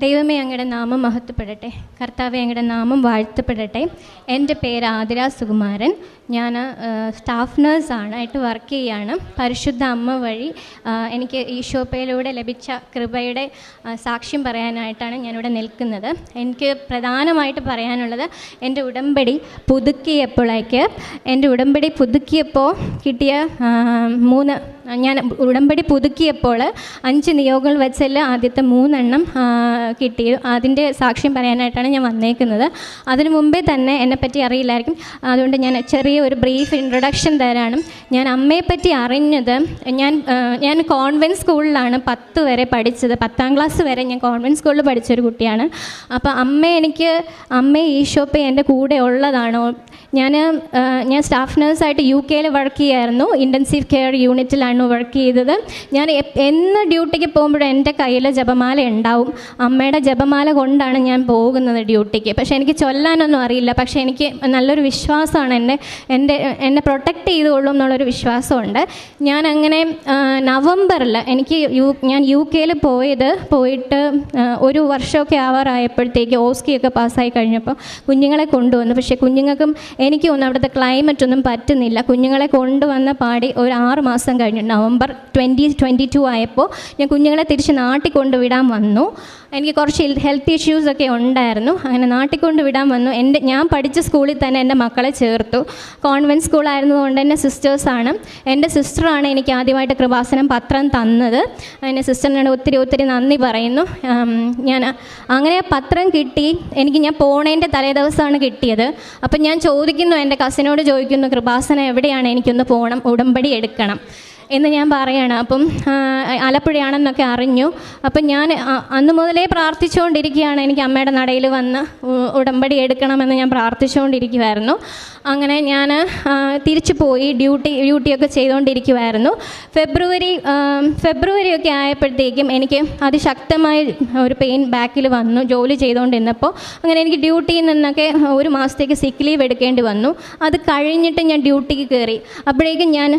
ദൈവമേ, അങ്ങയുടെ നാമം മഹത്വപ്പെടട്ടെ. കർത്താവെ, അങ്ങയുടെ നാമം വാഴ്ത്തപ്പെടട്ടെ. എൻ്റെ പേര് ആതിര സുകുമാരൻ. ഞാൻ സ്റ്റാഫ് നേഴ്സായിട്ട് വർക്ക് ചെയ്യുകയാണ്. പരിശുദ്ധ അമ്മ വഴി എനിക്ക് ഈശോപ്പയിലൂടെ ലഭിച്ച കൃപയുടെ സാക്ഷ്യം പറയാനായിട്ടാണ് ഞാനിവിടെ നിൽക്കുന്നത്. എനിക്ക് പ്രധാനമായിട്ട് പറയാനുള്ളത്, എൻ്റെ ഉടമ്പടി പുതുക്കിയപ്പോൾ കിട്ടിയ ഞാൻ ഉടമ്പടി പുതുക്കിയപ്പോൾ 5 നിയോഗങ്ങൾ വെച്ചതിൽ ആദ്യത്തെ 3 കിട്ടി. അതിൻ്റെ സാക്ഷ്യം പറയാനായിട്ടാണ് ഞാൻ വന്നേക്കുന്നത്. അതിനു മുമ്പേ തന്നെ എന്നെപ്പറ്റി അറിയില്ലായിരിക്കും, അതുകൊണ്ട് ഞാൻ ചെറിയൊരു ബ്രീഫ് ഇൻട്രൊഡക്ഷൻ തരാണ്. ഞാൻ അമ്മയെപ്പറ്റി അറിഞ്ഞത്, ഞാൻ കോൺവെൻറ്റ് സ്കൂളിലാണ് 10 വരെ പഠിച്ചത്. 10ാം ക്ലാസ് വരെ ഞാൻ കോൺവെൻറ്റ് സ്കൂളിൽ പഠിച്ചൊരു കുട്ടിയാണ്. അപ്പോൾ അമ്മ ഈശോപ്പേ എൻ്റെ കൂടെ ഉള്ളതാണോ. ഞാൻ സ്റ്റാഫ് നേഴ്സായിട്ട് UK വർക്ക് ചെയ്യായിരുന്നു. ഇൻറ്റൻസീവ് കെയർ യൂണിറ്റിലാണ് വർക്ക് ചെയ്തത്. ഞാൻ എന്ന് ഡ്യൂട്ടിക്ക് പോകുമ്പോഴും എൻ്റെ കയ്യിൽ ജപമാല ഉണ്ടാവും. അമ്മയുടെ ജപമാല കൊണ്ടാണ് ഞാൻ പോകുന്നത് ഡ്യൂട്ടിക്ക്. പക്ഷേ എനിക്ക് ചൊല്ലാനൊന്നും അറിയില്ല. പക്ഷേ എനിക്ക് നല്ലൊരു വിശ്വാസമാണ്, എന്നെ പ്രൊട്ടക്റ്റ് ചെയ്തുകൊള്ളും എന്നുള്ളൊരു വിശ്വാസമുണ്ട്. ഞാൻ അങ്ങനെ നവംബറിൽ ഞാൻ UK പോയിട്ട് ഒരു വർഷമൊക്കെ ആവാറായപ്പോഴത്തേക്ക് ഓസ്കിയൊക്കെ പാസ്സായി കഴിഞ്ഞപ്പോൾ കുഞ്ഞുങ്ങളെ കൊണ്ടുവന്നു. പക്ഷേ കുഞ്ഞുങ്ങൾക്കും എനിക്കൊന്നും അവിടുത്തെ ക്ലൈമറ്റ് ഒന്നും പറ്റുന്നില്ല. കുഞ്ഞുങ്ങളെ കൊണ്ടുവന്ന പാടി ഒരു 6 മാസം കഴിഞ്ഞു. നവംബർ 2022 ആയപ്പോൾ ഞാൻ കുഞ്ഞുങ്ങളെ തിരിച്ച് നാട്ടിൽ കൊണ്ടുവിടാൻ വന്നു. എനിക്ക് കുറച്ച് ഹെൽത്ത് ഇഷ്യൂസൊക്കെ ഉണ്ടായിരുന്നു. അങ്ങനെ നാട്ടിൽ കൊണ്ടുവിടാൻ വന്നു. ഞാൻ പഠിച്ച സ്കൂളിൽ തന്നെ എൻ്റെ മക്കളെ ചേർത്തു. കോൺവെൻറ്റ് സ്കൂളായിരുന്നതുകൊണ്ട് എൻ്റെ സിസ്റ്റേഴ്സാണ്. എൻ്റെ സിസ്റ്ററാണ് എനിക്ക് ആദ്യമായിട്ട് കൃപാസനം പത്രം തന്നത്. എൻ്റെ സിസ്റ്ററിനോട് ഒത്തിരി നന്ദി പറയുന്നു. ഞാൻ അങ്ങനെ പത്രം കിട്ടി. ഞാൻ പോണേൻ്റെ തലേദിവസമാണ് കിട്ടിയത്. അപ്പം ഞാൻ എൻ്റെ കസിനോട് ചോദിക്കുന്നു, കൃപാസനം എവിടെയാണ്, എനിക്കൊന്ന് പോകണം, ഉടമ്പടി എടുക്കണം എന്ന് ഞാൻ പറയുകയാണ്. അപ്പം ആലപ്പുഴയാണെന്നൊക്കെ അറിഞ്ഞു. അപ്പം ഞാൻ അന്ന് മുതലേ പ്രാർത്ഥിച്ചുകൊണ്ടിരിക്കുകയാണ്, എനിക്ക് അമ്മയുടെ നടയിൽ വന്ന് ഉടമ്പടി എടുക്കണമെന്ന് ഞാൻ പ്രാർത്ഥിച്ചുകൊണ്ടിരിക്കുമായിരുന്നു. അങ്ങനെ ഞാൻ തിരിച്ചു പോയി ഡ്യൂട്ടിയൊക്കെ ചെയ്തുകൊണ്ടിരിക്കുമായിരുന്നു. ഫെബ്രുവരി ഒക്കെ ആയപ്പോഴത്തേക്കും എനിക്ക് അതിശക്തമായ ഒരു പെയിൻ ബാക്കിൽ വന്നു ജോലി ചെയ്തുകൊണ്ടിരുന്നപ്പോൾ. അങ്ങനെ എനിക്ക് ഡ്യൂട്ടിയിൽ നിന്നൊക്കെ 1 മാസത്തേക്ക് സിക്ക് ലീവ് എടുക്കേണ്ടി വന്നു. അത് കഴിഞ്ഞിട്ട് ഞാൻ ഡ്യൂട്ടിക്ക് കയറി. അപ്പോഴേക്കും ഞാൻ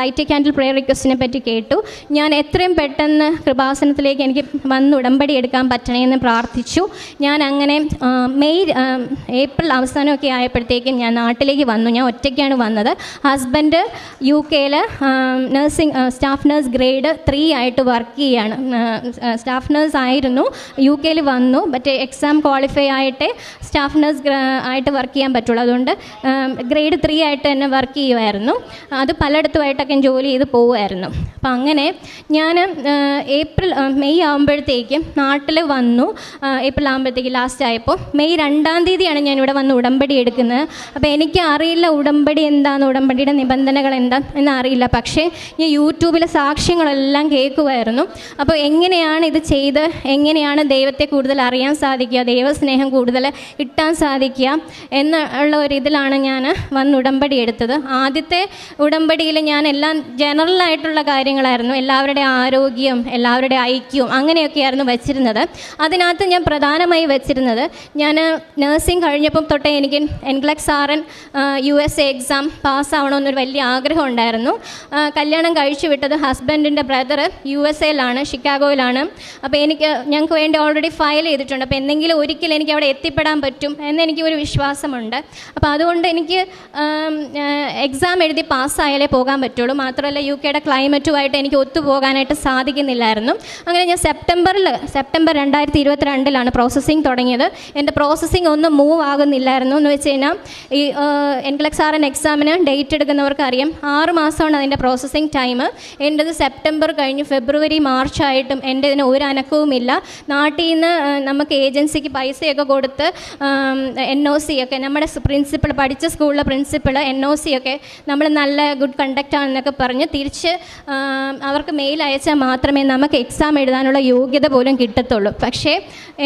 ലൈറ്റ് ക്യാൻഡിൽ പ്രയർ റിക്വസ്റ്റിനെ പറ്റി കേട്ടു. ഞാൻ എത്രയും പെട്ടെന്ന് കൃപാസനത്തിലേക്ക് എനിക്ക് വന്ന് ഉടമ്പടി എടുക്കാൻ പറ്റണമെന്ന് പ്രാർത്ഥിച്ചു. ഞാൻ അങ്ങനെ ഏപ്രിൽ അവസാനമൊക്കെ ആയപ്പോഴത്തേക്കും ഞാൻ നാട്ടിലേക്ക് വന്നു. ഞാൻ ഒറ്റയ്ക്കാണ് വന്നത്. Husband UK staff nurse grade 3 ആയിട്ട് വർക്ക് ചെയ്യാണ്. സ്റ്റാഫ് നേഴ്സ് ആയിരുന്നു. UK വന്നു. മറ്റേ എക്സാം ക്വാളിഫൈ ആയിട്ട് സ്റ്റാഫ് നേഴ്സ് ആയിട്ട് വർക്ക് ചെയ്യാൻ പറ്റുള്ളൂ. അതുകൊണ്ട് ഗ്രേഡ് 3 ആയിട്ട് തന്നെ വർക്ക് ചെയ്യുമായിരുന്നു. അത് പലയിടത്തുമായിട്ടൊക്കെ ജോലി ചെയ്ത് പോകുമായിരുന്നു. അപ്പം അങ്ങനെ ഞാൻ മെയ് ആകുമ്പോഴത്തേക്കും നാട്ടിൽ വന്നു. ഏപ്രിൽ ആകുമ്പോഴത്തേക്ക് ലാസ്റ്റ് ആയപ്പോൾ മെയ് 2-ാം തീയതിയാണ് ഞാനിവിടെ വന്ന് ഉടമ്പടി എടുക്കുന്നത്. അപ്പോൾ എനിക്ക് അറിയില്ല ഉടമ്പടി എന്താണെന്ന്, ഉടമ്പടിയുടെ നിബന്ധനകൾ എന്താണെന്ന് അറിയില്ല. പക്ഷേ ഞാൻ യൂട്യൂബിലെ സാക്ഷ്യങ്ങളെല്ലാം കേൾക്കുമായിരുന്നു. അപ്പോൾ എങ്ങനെയാണ് ഇത് ചെയ്ത്, എങ്ങനെയാണ് ദൈവത്തെ കൂടുതൽ അറിയാൻ സാധിക്കുക, ദൈവസ്നേഹം കൂടുതൽ കിട്ടാൻ സാധിക്കുക എന്നുള്ള ഒരിതിലാണ് ഞാൻ വന്ന് ഉടമ്പടി എടുത്തത്. ആദ്യത്തെ ഉടമ്പടിയിൽ ഞാൻ എല്ലാം ജനറലായിട്ടുള്ള കാര്യങ്ങളായിരുന്നു. എല്ലാവരുടെ ആരോഗ്യം, എല്ലാവരുടെ ഐക്യവും അങ്ങനെയൊക്കെയായിരുന്നു വെച്ചിരുന്നത്. അതിനകത്ത് ഞാൻ പ്രധാനമായി വെച്ചിരുന്നത്, ഞാൻ നഴ്സിംഗ് കഴിഞ്ഞപ്പം തൊട്ടേ എനിക്ക് NCLEX RN USA എക്സാം പാസ്സാവണമെന്നൊരു വലിയ ആഗ്രഹം ഉണ്ടായിരുന്നു. കല്യാണം കഴിച്ചു വിട്ടത് ഹസ്ബൻഡിൻ്റെ ബ്രദർ USA ഷിക്കാഗോയിലാണ്. അപ്പോൾ ഞങ്ങൾക്ക് വേണ്ടി ഓൾറെഡി ഫയൽ ചെയ്തിട്ടുണ്ട്. അപ്പോൾ എന്തെങ്കിലും ഒരിക്കൽ എനിക്ക് അവിടെ എത്തിപ്പെടാൻ പറ്റും എന്നെനിക്ക് ഒരു വിശ്വാസമുണ്ട്. അപ്പോൾ അതുകൊണ്ട് എനിക്ക് എക്സാം എഴുതി പാസ്സായാലേ പോകാൻ പറ്റുള്ളൂ. മാത്രമല്ല UK ക്ലൈമറ്റുമായിട്ട് എനിക്ക് ഒത്തുപോകാനായിട്ട് സാധിക്കുന്നില്ലായിരുന്നു. അങ്ങനെ ഞാൻ സെപ്റ്റംബർ 2022 പ്രോസസ്സിങ് തുടങ്ങിയത്. എൻ്റെ പ്രോസസ്സിങ് ഒന്നും മൂവ് ആകുന്നില്ലായിരുന്നു. എന്ന് വെച്ച് കഴിഞ്ഞാൽ ഈ NCLEX RN എക്സാമിന് ഡേറ്റ് എടുക്കുന്നവർക്ക് അറിയാം, 6 മാസമാണ് അതിൻ്റെ പ്രോസസ്സിങ് ടൈം. എൻ്റെത് സെപ്റ്റംബർ കഴിഞ്ഞ് ഫെബ്രുവരി മാർച്ച് ആയിട്ടും എൻ്റെ ഇതിന് ഒരു അനക്കവുമില്ല. നാട്ടിൽ നിന്ന് നമുക്ക് ഏജൻസിക്ക് പൈസയൊക്കെ കൊടുത്ത് NOC ഒക്കെ നമ്മുടെ പ്രിൻസിപ്പൾ, പഠിച്ച സ്കൂളിലെ പ്രിൻസിപ്പൾ NOC ഒക്കെ നമ്മൾ നല്ല ഗുഡ് കണ്ടക്റ്റ് ആണെന്നൊക്കെ പറഞ്ഞ് തിരിച്ച് അവർക്ക് മെയിൽ അയച്ചാൽ മാത്രമേ നമുക്ക് എക്സാം എഴുതാനുള്ള യോഗ്യത പോലും കിട്ടത്തുള്ളൂ. പക്ഷേ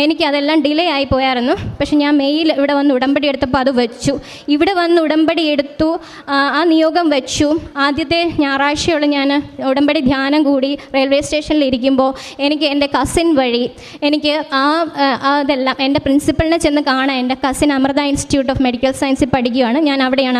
എനിക്കതെല്ലാം ഡിലേ ആയി പോയായിരുന്നു. പക്ഷെ ഞാൻ ഇവിടെ വന്ന് ഉടമ്പടി എടുത്തപ്പോൾ അത് വെച്ചു. ഇവിടെ വന്ന് ഉടമ്പടി എടുത്തു, ആ നിയോഗം വെച്ചു. ആദ്യത്തെ ഞായറാഴ്ചയുള്ള ഞാൻ ഉടമ്പടി ധ്യാനം കൂടി റെയിൽവേ സ്റ്റേഷനിൽ ഇരിക്കുമ്പോൾ എനിക്ക് എൻ്റെ കസിൻ വഴി എനിക്ക് അതെല്ലാം എൻ്റെ പ്രിൻസിപ്പളിനെ ചെന്ന് കാണാൻ, എൻ്റെ cousin Amrita institute of medical സയൻസിൽ പഠിക്കുകയാണ്. ഞാൻ അവിടെയാണ്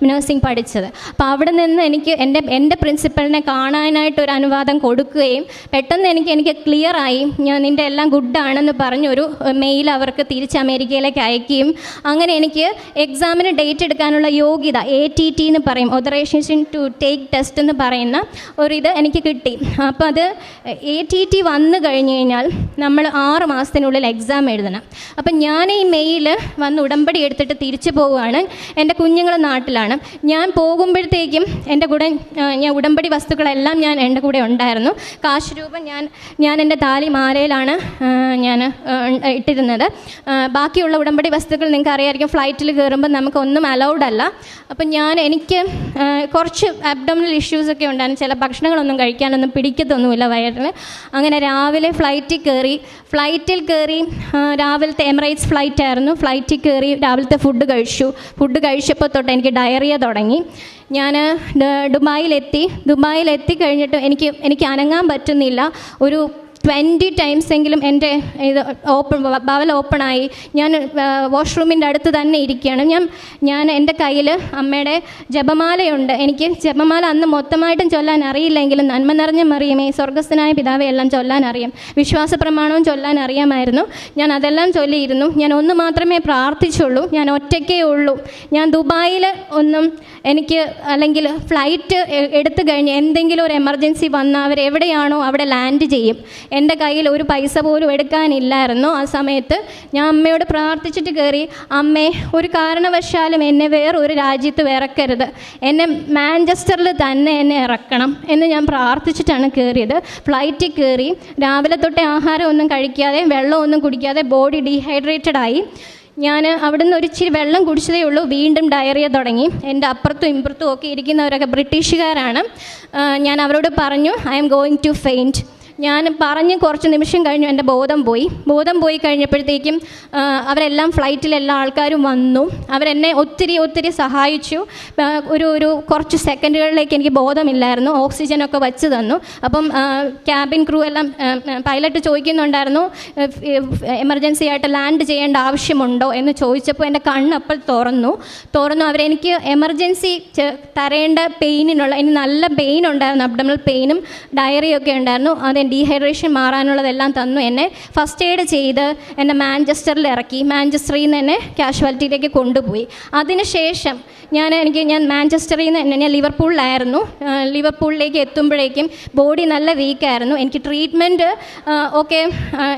നഴ്സിംഗ് പഠിച്ചത്. അപ്പോൾ അവിടെ നിന്ന് എനിക്ക് എൻ്റെ പ്രിൻസിപ്പളിനെ കാണാനായിട്ടൊരു അനുവാദം അനുവാദം കൊടുക്കുകയും പെട്ടെന്ന് എനിക്ക് ക്ലിയറായി, ഞാൻ നിൻ്റെ എല്ലാം ഗുഡാണെന്ന് പറഞ്ഞൊരു മെയിൽ അവർക്ക് തിരിച്ച് അമേരിക്കയിലേക്ക് അയക്കുകയും അങ്ങനെ എനിക്ക് എക്സാമിന് ഡേറ്റ് എടുക്കാനുള്ള യോഗ്യത ATT എന്ന് പറയും, ഓതറൈസേഷൻ ടു ടേക്ക് ടെസ്റ്റ് എന്ന് പറയുന്ന ഒരിത് എനിക്ക് കിട്ടി. അപ്പോൾ അത് ATT വന്നു കഴിഞ്ഞ് കഴിഞ്ഞാൽ നമ്മൾ 6 മാസത്തിനുള്ളിൽ എക്സാം എഴുതണം. അപ്പം ഞാൻ ഈ മെയിൽ വന്ന് ഉടമ്പടി എടുത്തിട്ട് തിരിച്ചു പോവുകയാണ്. എൻ്റെ കുഞ്ഞുങ്ങൾ നാട്ടിലാണ്. ഞാൻ പോകുമ്പോഴത്തേക്കും എൻ്റെ കൂടെ ഞാൻ ഉടമ്പടി വസ്തുക്കളെല്ലാം എൻ്റെ കൂടെ ഉണ്ടായിരുന്നു. കാശ് രൂപ ഞാൻ എൻ്റെ താലി മാലയിലാണ് ഞാൻ ഇട്ടിരുന്നത്. ബാക്കിയുള്ള ഉടമ്പടി വസ്തുക്കൾ നിങ്ങൾക്ക് അറിയാമായിരിക്കും, ഫ്ലൈറ്റിൽ കയറുമ്പോൾ നമുക്കൊന്നും അലൗഡ് അല്ല. അപ്പം എനിക്ക് കുറച്ച് അബ്ഡോമിനൽ ഇഷ്യൂസൊക്കെ ഉണ്ടായിരുന്നു. ചില ഭക്ഷണങ്ങളൊന്നും കഴിക്കാനൊന്നും പിടിക്കത്തൊന്നുമില്ല വയറിന്. അങ്ങനെ രാവിലെ ഫ്ലൈറ്റിൽ കയറി രാവിലത്തെ എമിറേറ്റ്സ് ഫ്ലൈറ്റ് ആയിരുന്നു. ഫ്ലൈറ്റിൽ കയറി രാവിലത്തെ ഫുഡ് കഴിച്ചപ്പോൾ തൊട്ട് എനിക്ക് ഡയറിയ തുടങ്ങി. ഞാൻ ദുബായിലെത്തി കഴിഞ്ഞിട്ട് എനിക്ക് അനങ്ങാൻ പറ്റുന്നില്ല. ഒരു 20 ടൈംസ് എങ്കിലും എൻ്റെ ഇത് ബവൽ ഓപ്പണായി. ഞാൻ വാഷ്റൂമിൻ്റെ അടുത്ത് തന്നെ ഇരിക്കുകയാണ്. ഞാൻ എൻ്റെ കയ്യിൽ അമ്മയുടെ ജപമാലയുണ്ട്. എനിക്ക് ജപമാല അന്ന് മൊത്തമായിട്ടും ചൊല്ലാൻ അറിയില്ലെങ്കിലും നന്മ നിറഞ്ഞ മറിയമേ സ്വർഗ്ഗസ്ഥനായ പിതാവേ എല്ലാം ചൊല്ലാൻ അറിയാം. വിശ്വാസ പ്രമാണവും ചൊല്ലാൻ അറിയാമായിരുന്നു. ഞാൻ അതെല്ലാം ചൊല്ലിയിരുന്നു. ഞാൻ ഒന്ന് മാത്രമേ പ്രാർത്ഥിച്ചുള്ളൂ. ഞാൻ ഒറ്റയ്ക്കേ ഉള്ളൂ. ഞാൻ ദുബായിൽ എനിക്ക് അല്ലെങ്കിൽ ഫ്ലൈറ്റ് എടുത്തു കഴിഞ്ഞ് എന്തെങ്കിലും ഒരു എമർജൻസി വന്നാൽ അവരെവിടെയാണോ അവിടെ ലാൻഡ് ചെയ്യും. എൻ്റെ കയ്യിൽ ഒരു പൈസ പോലും എടുക്കാനില്ലായിരുന്നു. ആ സമയത്ത് ഞാൻ അമ്മയോട് പ്രാർത്ഥിച്ചിട്ട് കയറി, അമ്മേ ഒരു കാരണവശാലും എന്നെ വേറൊരു രാജ്യത്ത് ഇറക്കരുത്, എന്നെ മാഞ്ചസ്റ്ററിൽ തന്നെ എന്നെ ഇറക്കണം എന്ന് ഞാൻ പ്രാർത്ഥിച്ചിട്ടാണ് കയറിയത്. ഫ്ലൈറ്റിൽ കയറി രാവിലെ തൊട്ടേ ആഹാരമൊന്നും കഴിക്കാതെ വെള്ളമൊന്നും കുടിക്കാതെ ബോഡി ഡീഹൈഡ്രേറ്റഡ് ആയി. ഞാൻ അവിടുന്ന് ഒരിച്ചിരി വെള്ളം കുടിച്ചതേ ഉള്ളൂ, വീണ്ടും ഡയറിയ തുടങ്ങി. എൻ്റെ അപ്പുറത്തും ഇപ്പുറത്തും ഒക്കെ ഇരിക്കുന്നവരൊക്കെ ബ്രിട്ടീഷുകാരാണ്. ഞാൻ അവരോട് പറഞ്ഞു, I am going to faint. ഞാൻ പറഞ്ഞ് കുറച്ച് നിമിഷം കഴിഞ്ഞു എൻ്റെ ബോധം പോയി കഴിഞ്ഞപ്പോഴത്തേക്കും അവരെല്ലാം ഫ്ലൈറ്റിലെല്ലാ ആൾക്കാരും വന്നു. അവരെന്നെ ഒത്തിരി സഹായിച്ചു. ഒരു കുറച്ച് സെക്കൻഡുകളിലേക്ക് എനിക്ക് ബോധമില്ലായിരുന്നു. ഓക്സിജനൊക്കെ വച്ച് തന്നു. അപ്പം ക്യാബിൻ ക്രൂ എല്ലാം പൈലറ്റ് ചോദിക്കുന്നുണ്ടായിരുന്നു, എമർജൻസി ആയിട്ട് ലാൻഡ് ചെയ്യേണ്ട ആവശ്യമുണ്ടോ എന്ന് ചോദിച്ചപ്പോൾ എൻ്റെ കണ്ണപ്പോൾ തുറന്നു. അവരെനിക്ക് എമർജൻസി തരേണ്ട പെയിനിനുള്ള, എനിക്ക് നല്ല പെയിൻ ഉണ്ടായിരുന്നു, അബ്ഡോമിനൽ പെയിനും ഡയറിയൊക്കെ ഉണ്ടായിരുന്നു. ഡീഹൈഡ്രേഷൻ മാറാനുള്ളതെല്ലാം തന്നു. എന്നെ ഫസ്റ്റ് എയ്ഡ് ചെയ്ത് എന്നെ മാഞ്ചസ്റ്ററിൽ ഇറക്കി. മാഞ്ചസ്റ്ററിൽ നിന്ന് എന്നെ കാഷ്വാലിറ്റിയിലേക്ക് കൊണ്ടുപോയി. അതിനുശേഷം ഞാൻ മാഞ്ചസ്റ്ററിൽ നിന്ന് ഞാൻ ലിവർപൂളിലായിരുന്നു. ലിവർപൂളിലേക്ക് എത്തുമ്പോഴേക്കും ബോഡി നല്ല വീക്കായിരുന്നു. എനിക്ക് ട്രീറ്റ്മെൻറ്റ് ഒക്കെ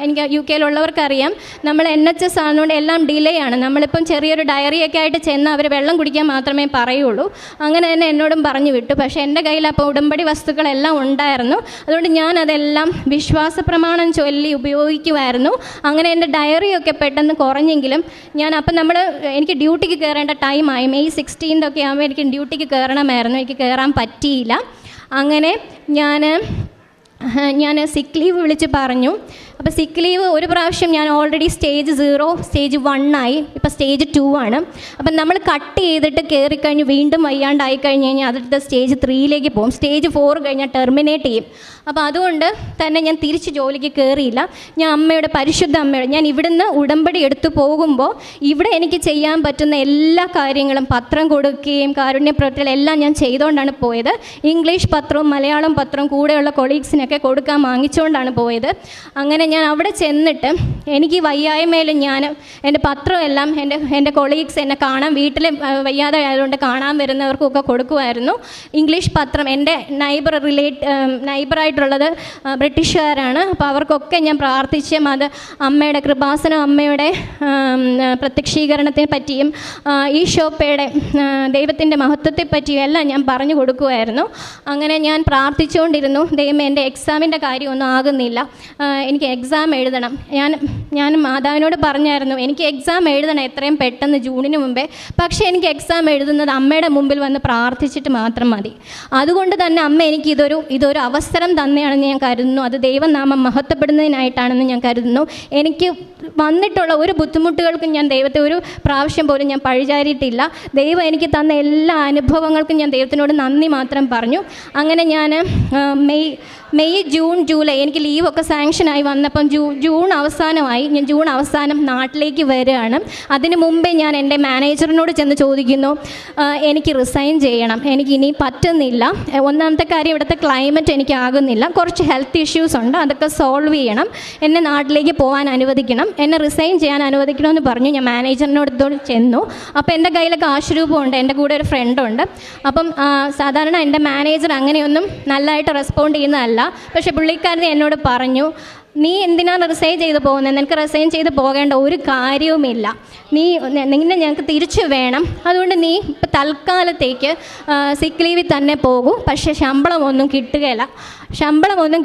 എനിക്ക് UK-യിലുള്ളവർക്കറിയാം, നമ്മൾ NHS ആണെന്നുകൊണ്ട് എല്ലാം ഡിലേ ആണ്. നമ്മളിപ്പം ചെറിയൊരു ഡയറിയൊക്കെ ആയിട്ട് ചെന്ന് അവർ വെള്ളം കുടിക്കാൻ മാത്രമേ പറയുള്ളൂ. അങ്ങനെ തന്നെ എന്നോടും പറഞ്ഞു വിട്ടു. പക്ഷേ എൻ്റെ കയ്യിൽ അപ്പോൾ ഉടമ്പടി വസ്തുക്കളെല്ലാം ഉണ്ടായിരുന്നു. അതുകൊണ്ട് ഞാൻ അതെല്ലാം വിശ്വാസ പ്രമാണം ചൊല്ലി ഉപയോഗിക്കുമായിരുന്നു. അങ്ങനെ എൻ്റെ ഡയറിയൊക്കെ പെട്ടെന്ന് കുറഞ്ഞെങ്കിലും എനിക്ക് ഡ്യൂട്ടിക്ക് കയറേണ്ട ടൈമായി. May 16 ഒക്കെ ആകുമ്പോൾ എനിക്ക് ഡ്യൂട്ടിക്ക് കയറണമായിരുന്നു. എനിക്ക് കയറാൻ പറ്റിയില്ല. അങ്ങനെ ഞാൻ സിക്ക് ലീവ് വിളിച്ച് പറഞ്ഞു. അപ്പോൾ സിക്ക് ലീവ് ഒരു പ്രാവശ്യം ഞാൻ ഓൾറെഡി സ്റ്റേജ് 0, സ്റ്റേജ് 1 ആയി. ഇപ്പോൾ സ്റ്റേജ് 2 ആണ്. അപ്പം നമ്മൾ കട്ട് ചെയ്തിട്ട് കയറിക്കഴിഞ്ഞ് വീണ്ടും വയ്യാണ്ടായി കഴിഞ്ഞ് കഴിഞ്ഞാൽ അടുത്ത സ്റ്റേജ് 3ലേക്ക് പോകും. സ്റ്റേജ് 4 കഴിഞ്ഞാൽ ടെർമിനേറ്റ് ചെയ്യും. അപ്പോൾ അതുകൊണ്ട് തന്നെ ഞാൻ തിരിച്ച് ജോലിക്ക് കയറിയില്ല. ഞാൻ പരിശുദ്ധ അമ്മയോട് ഞാൻ ഇവിടുന്ന് ഉടമ്പടി എടുത്തു പോകുമ്പോൾ ഇവിടെ എനിക്ക് ചെയ്യാൻ പറ്റുന്ന എല്ലാ കാര്യങ്ങളും പത്രം കൊടുക്കുകയും കാരുണ്യപ്രവർത്തികൾ എല്ലാം ഞാൻ ചെയ്തുകൊണ്ടാണ് പോയത്. ഇംഗ്ലീഷ് പത്രവും മലയാളം പത്രവും കൂടെയുള്ള കൊളീഗ്സിനൊക്കെ കൊടുക്കാൻ വാങ്ങിച്ചുകൊണ്ടാണ് പോയത്. അങ്ങനെ ഞാൻ അവിടെ ചെന്നിട്ട് എനിക്ക് വയ്യായ്മയിൽ എൻ്റെ പത്രമെല്ലാം എൻ്റെ കൊളീഗ്സ് എന്നെ കാണാൻ, വീട്ടിൽ വയ്യാതെ ആയതുകൊണ്ട് കാണാൻ വരുന്നവർക്കൊക്കെ കൊടുക്കുമായിരുന്നു. ഇംഗ്ലീഷ് പത്രം എൻ്റെ നൈബറായിട്ടുള്ളത് ബ്രിട്ടീഷുകാരാണ്. അപ്പോൾ അവർക്കൊക്കെ ഞാൻ പ്രാർത്ഥിച്ചും അത് അമ്മയുടെ കൃപാസനം, അമ്മയുടെ പ്രത്യക്ഷീകരണത്തെ പറ്റിയും ഈശോപ്പയുടെ ദൈവത്തിൻ്റെ മഹത്വത്തെ പറ്റിയും എല്ലാം ഞാൻ പറഞ്ഞു കൊടുക്കുമായിരുന്നു. അങ്ങനെ ഞാൻ പ്രാർത്ഥിച്ചുകൊണ്ടിരുന്നു, ദൈവമേ എൻ്റെ എക്സാമിൻ്റെ കാര്യമൊന്നും ആകുന്നില്ല, എനിക്ക് എക്സാം എഴുതണം. ഞാൻ മാതാവിനോട് പറഞ്ഞായിരുന്നു, എനിക്ക് എക്സാം എഴുതണം എത്രയും പെട്ടെന്ന്, ജൂണിന് മുമ്പേ. പക്ഷേ എനിക്ക് എക്സാം എഴുതുന്നത് അമ്മയുടെ മുമ്പിൽ വന്ന് പ്രാർത്ഥിച്ചിട്ട് മാത്രം മതി. അതുകൊണ്ട് തന്നെ അമ്മ എനിക്ക് ഇതൊരു അവസരം തന്നെയാണെന്ന് ഞാൻ കരുതുന്നു. അത് ദൈവനാമം മഹത്വപ്പെടുന്നതിനായിട്ടാണെന്ന് ഞാൻ കരുതുന്നു. എനിക്ക് വന്നിട്ടുള്ള ഒരു ബുദ്ധിമുട്ടുകൾക്കും ഞാൻ ദൈവത്തെ ഒരു പ്രാവശ്യം പോലും ഞാൻ പഴിചാരിയിട്ടില്ല. ദൈവം എനിക്ക് തന്ന എല്ലാ അനുഭവങ്ങൾക്കും ഞാൻ ദൈവത്തിനോട് നന്ദി മാത്രം പറഞ്ഞു. അങ്ങനെ ഞാൻ മെയ് ജൂൺ ജൂലൈ എനിക്ക് ലീവൊക്കെ സാങ്ഷനായി വന്നപ്പം ജൂൺ അവസാനമായി. ഞാൻ ജൂൺ അവസാനം നാട്ടിലേക്ക് വരികയാണ്. അതിന് മുമ്പേ ഞാൻ എൻ്റെ മാനേജറിനോട് ചെന്ന് ചോദിക്കുന്നു, എനിക്ക് റിസൈൻ ചെയ്യണം, എനിക്കിനി പറ്റുന്നില്ല. ഒന്നാമത്തെ കാര്യം ഇവിടുത്തെ ക്ലൈമറ്റ് എനിക്കാകുന്നില്ല, കുറച്ച് ഹെൽത്ത് ഇഷ്യൂസ് ഉണ്ട്, അതൊക്കെ സോൾവ് ചെയ്യണം, എന്നെ നാട്ടിലേക്ക് പോകാൻ അനുവദിക്കണം, എന്നെ റിസൈൻ ചെയ്യാൻ അനുവദിക്കണമെന്ന് പറഞ്ഞു. ഞാൻ മാനേജറിനോട് ചെന്നു. അപ്പോൾ എൻ്റെ കയ്യിൽ കാശ് രൂപമുണ്ട്, എൻ്റെ കൂടെ ഒരു ഫ്രണ്ടുണ്ട്. അപ്പം സാധാരണ എൻ്റെ മാനേജർ അങ്ങനെയൊന്നും നല്ലതായിട്ട് റെസ്പോണ്ട് ചെയ്യുന്നതല്ല. പക്ഷേ പുള്ളിക്കാരൻ എന്നോട് പറഞ്ഞു, നീ എന്തിനാണ് റിസൈൻ ചെയ്ത് പോകുന്നത്? നിനക്ക് റിസൈൻ ചെയ്ത് പോകേണ്ട ഒരു കാര്യവുമില്ല, നിന്നെ ഞങ്ങൾക്ക് തിരിച്ചു വേണം, അതുകൊണ്ട് നീ ഇപ്പം തൽക്കാലത്തേക്ക് സിക്ക് ലീവിൽ തന്നെ പോകൂ, പക്ഷേ ശമ്പളമൊന്നും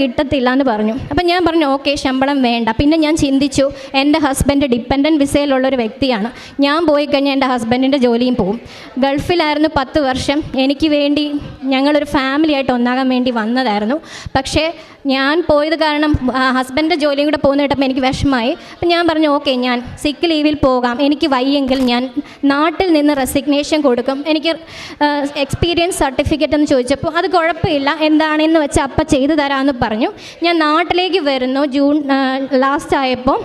കിട്ടത്തില്ല എന്ന് പറഞ്ഞു. അപ്പം ഞാൻ പറഞ്ഞു ഓക്കെ, ശമ്പളം വേണ്ട. പിന്നെ ഞാൻ ചിന്തിച്ചു, എൻ്റെ ഹസ്ബൻഡ് ഡിപ്പെൻഡൻറ്റ് വിസയിലുള്ളൊരു വ്യക്തിയാണ്, ഞാൻ പോയി കഴിഞ്ഞാൽ എൻ്റെ ഹസ്ബൻഡിൻ്റെ ജോലിയും പോകും. ഗൾഫിലായിരുന്നു 10 വർഷം, എനിക്ക് വേണ്ടി ഞങ്ങളൊരു ഫാമിലി ആയിട്ട് ഒന്നാകാൻ വേണ്ടി വന്നതായിരുന്നു. പക്ഷേ ഞാൻ പോയത് കാരണം ഹസ്ബൻഡിൻ്റെ ജോലിയും കൂടെ പോകുന്ന കേട്ടപ്പോൾ എനിക്ക് വിഷമമായി. അപ്പം ഞാൻ പറഞ്ഞു ഓക്കെ, ഞാൻ സിക്ക് ലീവിൽ പോകാം, എനിക്ക് വയ്യെങ്കിൽ ഞാൻ നാട്ടിൽ നിന്ന് റെസിഗ്നേഷൻ കൊടുക്കും, എനിക്ക് എക്സ്പീരിയൻസ് സർട്ടിഫിക്കറ്റ് എന്ന് ചോദിച്ചപ്പോൾ അത് കുഴപ്പമില്ല, എന്താണെന്ന് വെച്ചാൽ അപ്പം ചെയ്തു തരാമെന്ന് പറഞ്ഞു. ഞാൻ നാട്ടിലേക്ക് വരുന്നു. ജൂൺ ലാസ്റ്റ് ആയപ്പോൾ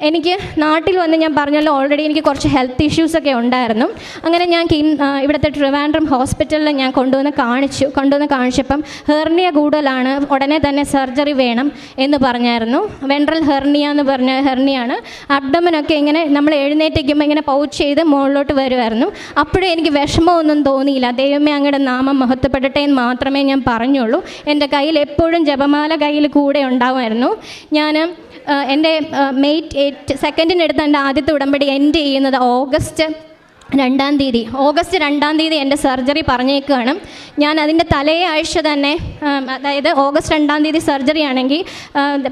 എനിക്ക് നാട്ടിൽ വന്ന്, ഞാൻ പറഞ്ഞല്ലോ ഓൾറെഡി എനിക്ക് കുറച്ച് ഹെൽത്ത് ഇഷ്യൂസൊക്കെ ഉണ്ടായിരുന്നു. അങ്ങനെ ഞാൻ ഇവിടുത്തെ ട്രിവാൻഡ്രം ഹോസ്പിറ്റലിൽ ഞാൻ കൊണ്ടുവന്ന് കാണിച്ചപ്പം ഹെർണിയ കൂടുതലാണ്, ഉടനെ തന്നെ സർജറി വേണം എന്ന് പറഞ്ഞായിരുന്നു. വെൻട്രൽ ഹെർണിയ എന്ന് പറഞ്ഞ ഹെർണിയാണ്. അബ്ഡമനൊക്കെ ഇങ്ങനെ നമ്മൾ എഴുന്നേറ്റിരിക്കുമ്പോൾ ഇങ്ങനെ പൗച്ച് ചെയ്ത് മുകളിലോട്ട് വരുമായിരുന്നു. അപ്പോഴേ എനിക്ക് വിഷമമൊന്നും തോന്നിയില്ല. ദൈവമേ അങ്ങയുടെ നാമം മഹത്വപ്പെടട്ടെ എന്ന് മാത്രമേ ഞാൻ പറഞ്ഞുള്ളൂ. എൻ്റെ കയ്യിൽ എപ്പോഴും ജപമാല കയ്യിൽ കൂടെ ഉണ്ടാകുമായിരുന്നു. ഞാൻ എൻ്റെ മെയ് 2 എടുത്ത എൻ്റെ ആദ്യത്തെ ഉടമ്പടി എൻഡ് ചെയ്യുന്നത് ഓഗസ്റ്റ് 2 എൻ്റെ സർജറി പറഞ്ഞേക്കുകയാണ്. ഞാൻ അതിൻ്റെ തലേ ആഴ്ച തന്നെ, അതായത് ഓഗസ്റ്റ് 2 സർജറി ആണെങ്കിൽ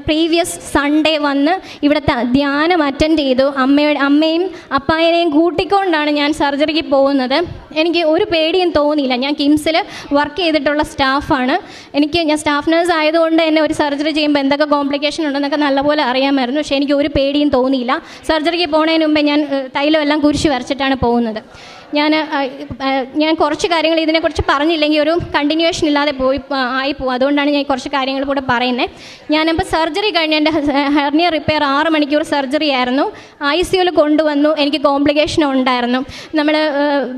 പ്രീവിയസ് സൺഡേ വന്ന് ഇവിടുത്തെ ധ്യാനം അറ്റൻഡ് ചെയ്തു. അമ്മയും അപ്പായനെയും കൂട്ടിക്കൊണ്ടാണ് ഞാൻ സർജറിക്ക് പോകുന്നത്. എനിക്ക് ഒരു പേടിയും തോന്നിയില്ല. ഞാൻ കിംസിൽ വർക്ക് ചെയ്തിട്ടുള്ള സ്റ്റാഫാണ്. ഞാൻ സ്റ്റാഫ് നേഴ്സ് ആയതുകൊണ്ട് തന്നെ ഒരു സർജറി ചെയ്യുമ്പോൾ എന്തൊക്കെ കോംപ്ലിക്കേഷൻ ഉണ്ടെന്നൊക്കെ നല്ലപോലെ അറിയാമായിരുന്നു. പക്ഷേ എനിക്ക് ഒരു പേടിയും തോന്നിയില്ല. സർജറിക്ക് പോകുന്നതിന് മുമ്പേ ഞാൻ തൈലമെല്ലാം കുരിശ് വരച്ചിട്ടാണ് പോകുന്നത്. ഞാൻ കുറച്ച് കാര്യങ്ങൾ ഇതിനെക്കുറിച്ച് പറഞ്ഞില്ലെങ്കിൽ ഒരു കണ്ടിന്യൂവേഷൻ ഇല്ലാതെ ആയിപ്പോവും. അതുകൊണ്ടാണ് ഞാൻ കുറച്ച് കാര്യങ്ങൾ കൂടെ പറയുന്നത്. ഞാനിപ്പോൾ സർജറി കഴിഞ്ഞ് എൻ്റെ ഹെർണിയ റിപ്പയർ 6 മണിക്കൂർ സർജറി ആയിരുന്നു. ICUവിൽ കൊണ്ടുവന്നു. എനിക്ക് കോംപ്ലിക്കേഷൻ ഉണ്ടായിരുന്നു. നമ്മൾ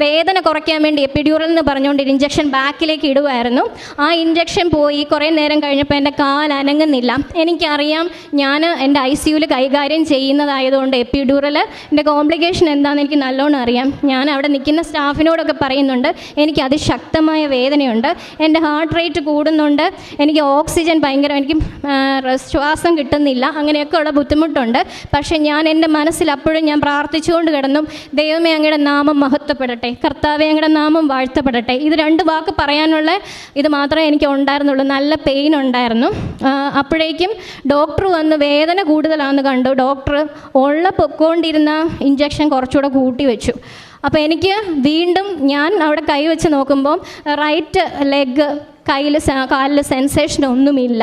വേദന കുറയ്ക്കാൻ വേണ്ടി എപ്പിഡ്യൂറൽ എന്ന് പറഞ്ഞുകൊണ്ട് ഇഞ്ചക്ഷൻ ബാക്കിലേക്ക് ഇടുമായിരുന്നു. ആ ഇഞ്ചക്ഷൻ പോയി കുറേ നേരം കഴിഞ്ഞപ്പോൾ എൻ്റെ കാൽ അനങ്ങുന്നില്ല. എനിക്കറിയാം, ഞാൻ എൻ്റെ ICUവിൽ കൈകാര്യം ചെയ്യുന്നതായതുകൊണ്ട് എപ്പിഡ്യൂറൽ എൻ്റെ കോംപ്ലിക്കേഷൻ എന്താണെന്ന് എനിക്ക് നല്ലോണം അറിയാം. ഞാൻ അവിടെ നിൽക്കുന്ന സ്റ്റാഫിനോടൊക്കെ പറയുന്നുണ്ട്, എനിക്ക് അതിശക്തമായ വേദനയുണ്ട്, എൻ്റെ ഹാർട്ട് റേറ്റ് കൂടുന്നുണ്ട്, എനിക്ക് ഓക്സിജൻ എനിക്ക് ശ്വാസം കിട്ടുന്നില്ല, അങ്ങനെയൊക്കെയുള്ള ബുദ്ധിമുട്ടുണ്ട്. പക്ഷേ ഞാൻ എൻ്റെ മനസ്സിൽ അപ്പോഴും ഞാൻ പ്രാർത്ഥിച്ചുകൊണ്ട് കിടന്നു, ദൈവമേ അങ്ങയുടെ നാമം മഹത്വപ്പെടട്ടെ, കർത്താവേ അങ്ങയുടെ നാമം വാഴ്ത്തപ്പെടട്ടെ. ഇത് 2 വാക്ക് പറയാനുള്ള ഇത് മാത്രമേ എനിക്ക് ഉണ്ടായിരുന്നുള്ളൂ. നല്ല പെയിൻ ഉണ്ടായിരുന്നു. അപ്പോഴേക്കും ഡോക്ടർ വന്ന് വേദന കൂടുതലാണെന്ന് കണ്ടു. ഡോക്ടർ പൊക്കോണ്ടിരുന്ന ഇഞ്ചക്ഷൻ കുറച്ചുകൂടെ കൂട്ടി വെച്ചു. അപ്പോൾ എനിക്ക് വീണ്ടും ഞാൻ അവിടെ കൈവച്ച് നോക്കുമ്പോൾ റൈറ്റ് ലെഗ് കാലിൽ സെൻസേഷൻ ഒന്നുമില്ല,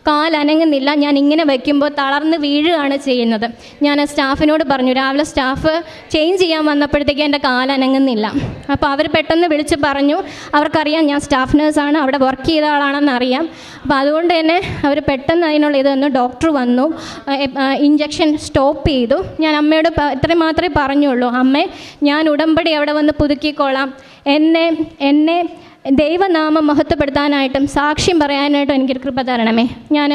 കാലനങ്ങുന്നില്ല. ഞാൻ ഇങ്ങനെ വയ്ക്കുമ്പോൾ തളർന്ന് വീഴുകയാണ് ചെയ്യുന്നത്. ഞാൻ സ്റ്റാഫിനോട് പറഞ്ഞു, രാവിലെ സ്റ്റാഫ് ചേഞ്ച് ചെയ്യാൻ വന്നപ്പോഴത്തേക്ക് എൻ്റെ കാലനങ്ങുന്നില്ല. അപ്പോൾ അവർ പെട്ടെന്ന് വിളിച്ച് പറഞ്ഞു, അവർക്കറിയാം ഞാൻ സ്റ്റാഫ് നേഴ്സാണ്, അവിടെ വർക്ക് ചെയ്ത ആളാണെന്ന് അറിയാം. അപ്പോൾ അതുകൊണ്ട് തന്നെ അവർ പെട്ടെന്ന് അതിനുള്ള ഇതൊന്ന് ഡോക്ടർ വന്നു, ഇഞ്ചക്ഷൻ സ്റ്റോപ്പ് ചെയ്തു. ഞാൻ അമ്മയോട് ഇത്രയും മാത്രമേ പറഞ്ഞുള്ളൂ, അമ്മേ ഞാൻ ഉടമ്പടി അവിടെ വന്ന് പുതുക്കിക്കോളാം, എന്നെ ദൈവനാമം മഹത്വപ്പെടുത്താനായിട്ടും സാക്ഷ്യം പറയാനായിട്ടും എനിക്കൊരു കൃപ തരണമേ. ഞാൻ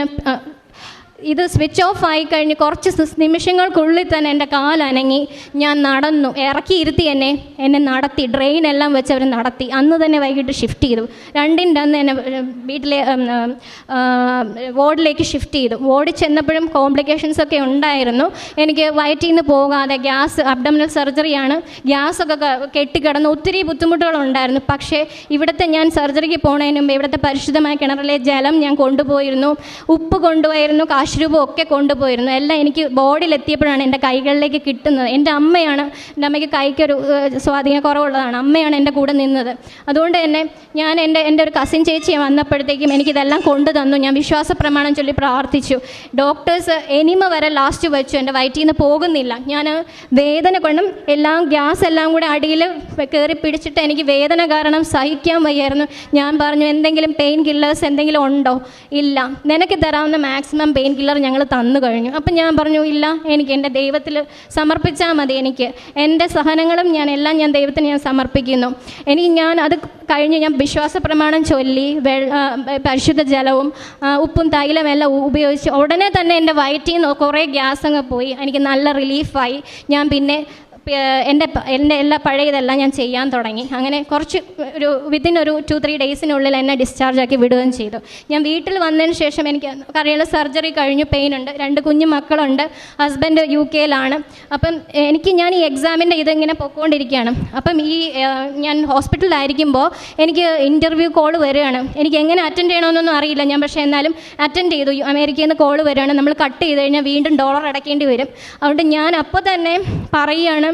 ഇത് സ്വിച്ച് ഓഫ് ആയി കഴിഞ്ഞ് കുറച്ച് നിമിഷങ്ങൾക്കുള്ളിൽ തന്നെ എൻ്റെ കാലനങ്ങി. ഞാൻ നടന്നു, ഇറക്കിയിരുത്തി എന്നെ നടത്തി, ഡ്രെയിനെല്ലാം വെച്ച് അവർ നടത്തി. അന്ന് തന്നെ വൈകിട്ട് ഷിഫ്റ്റ് ചെയ്തു. 2-ൻ്റെ അന്ന് എന്നെ വീട്ടിലെ വാർഡിലേക്ക് ഷിഫ്റ്റ് ചെയ്തു. വാർഡിൽ ചെന്നപ്പോഴും കോംപ്ലിക്കേഷൻസൊക്കെ ഉണ്ടായിരുന്നു. എനിക്ക് വയറ്റിൽ നിന്ന് പോകാതെ അബ്ഡമിനൽ സർജറിയാണ്, ഗ്യാസൊക്കെ കെട്ടിക്കിടന്ന് ഒത്തിരി ബുദ്ധിമുട്ടുകളുണ്ടായിരുന്നു. പക്ഷേ ഇവിടുത്തെ ഞാൻ സർജറിക്ക് പോകുന്നതിന് മുമ്പ് ഇവിടുത്തെ പരിശുദ്ധമായ കിണറിലെ ജലം ഞാൻ കൊണ്ടുപോയിരുന്നു, ഉപ്പ് കൊണ്ടുപോയിരുന്നു, വാഷ്റൂമും ഒക്കെ കൊണ്ടുപോയിരുന്നു. എല്ലാം എനിക്ക് ബോർഡിലെത്തിയപ്പോഴാണ് എൻ്റെ കൈകളിലേക്ക് കിട്ടുന്നത്. എൻ്റെ അമ്മയാണ്, എൻ്റെ അമ്മയ്ക്ക് കൈക്കൊരു സ്വാധീനക്കുറവുള്ളതാണ്, അമ്മയാണ് എൻ്റെ കൂടെ നിന്നത്. അതുകൊണ്ട് തന്നെ ഞാൻ എൻ്റെ ഒരു കസിൻ ചേച്ചി വന്നപ്പോഴത്തേക്കും എനിക്കിതെല്ലാം കൊണ്ടു തന്നു. ഞാൻ വിശ്വാസ പ്രമാണം ചൊല്ലി പ്രാർത്ഥിച്ചു. ഡോക്ടേഴ്സ് എനിമ വരെ ലാസ്റ്റ് വെച്ചു, എൻ്റെ വയറ്റിൽ നിന്ന് പോകുന്നില്ല. ഞാൻ വേദന കൊണ്ടും ഗ്യാസ് എല്ലാം കൂടെ അടിയിൽ കയറി പിടിച്ചിട്ട് എനിക്ക് വേദന കാരണം സഹിക്കാൻ വയ്യായിരുന്നു. ഞാൻ പറഞ്ഞു, എന്തെങ്കിലും പെയിൻ കില്ലേഴ്സ് എന്തെങ്കിലും ഉണ്ടോ? ഇല്ല, നിനക്ക് തരാവുന്ന മാക്സിമം പെയിൻ കില്ലർ ഞങ്ങൾ തന്നു കഴിഞ്ഞു. അപ്പം ഞാൻ പറഞ്ഞു, ഇല്ല, എനിക്ക് എൻ്റെ ദൈവത്തിൽ സമർപ്പിച്ചാൽ മതി. എനിക്ക് എൻ്റെ സഹനങ്ങളും ഞാൻ ദൈവത്തിന് സമർപ്പിക്കുന്നു. ഞാൻ അത് കഴിഞ്ഞ് ഞാൻ വിശ്വാസ പ്രമാണം ചൊല്ലി പരിശുദ്ധ ജലവും ഉപ്പും തൈലം എല്ലാം ഉപയോഗിച്ച് ഉടനെ തന്നെ എൻ്റെ വയറ്റിൽ നിന്ന് കുറേ ഗ്യാസ് അങ്ങ് പോയി. എനിക്ക് നല്ല റിലീഫായി. ഞാൻ പിന്നെ എൻ്റെ എല്ലാ പഴയതെല്ലാം ഞാൻ ചെയ്യാൻ തുടങ്ങി. അങ്ങനെ കുറച്ച് വിത്തിൻ ഒരു 2-3 ഡേയ്സിനുള്ളിൽ എന്നെ ഡിസ്ചാർജാക്കി വിടുകയും ചെയ്തു. ഞാൻ വീട്ടിൽ വന്നതിന് ശേഷം എനിക്ക് അറിയാനുള്ള സർജറി കഴിഞ്ഞു, പെയിൻ ഉണ്ട്, 2 കുഞ്ഞു മക്കളുണ്ട്, ഹസ്ബൻഡ് UK അപ്പം ഞാൻ ഈ എക്സാമിൻ്റെ ഇതിങ്ങനെ പൊയ്ക്കൊണ്ടിരിക്കുകയാണ്. അപ്പം ഞാൻ ഹോസ്പിറ്റലിലായിരിക്കുമ്പോൾ എനിക്ക് ഇൻ്റർവ്യൂ കോൾ വരികയാണ്. എനിക്ക് എങ്ങനെ അറ്റൻഡ് ചെയ്യണമെന്നൊന്നും അറിയില്ല ഞാൻ, പക്ഷേ എന്നാലും അറ്റൻഡ് ചെയ്തു. അമേരിക്കയിൽ നിന്ന് കോൾ വരികയാണ്. നമ്മൾ കട്ട് ചെയ്ത് കഴിഞ്ഞാൽ വീണ്ടും $1 അടയ്ക്കേണ്ടി വരും. അതുകൊണ്ട് ഞാൻ അപ്പോൾ തന്നെ പറയുകയാണ്,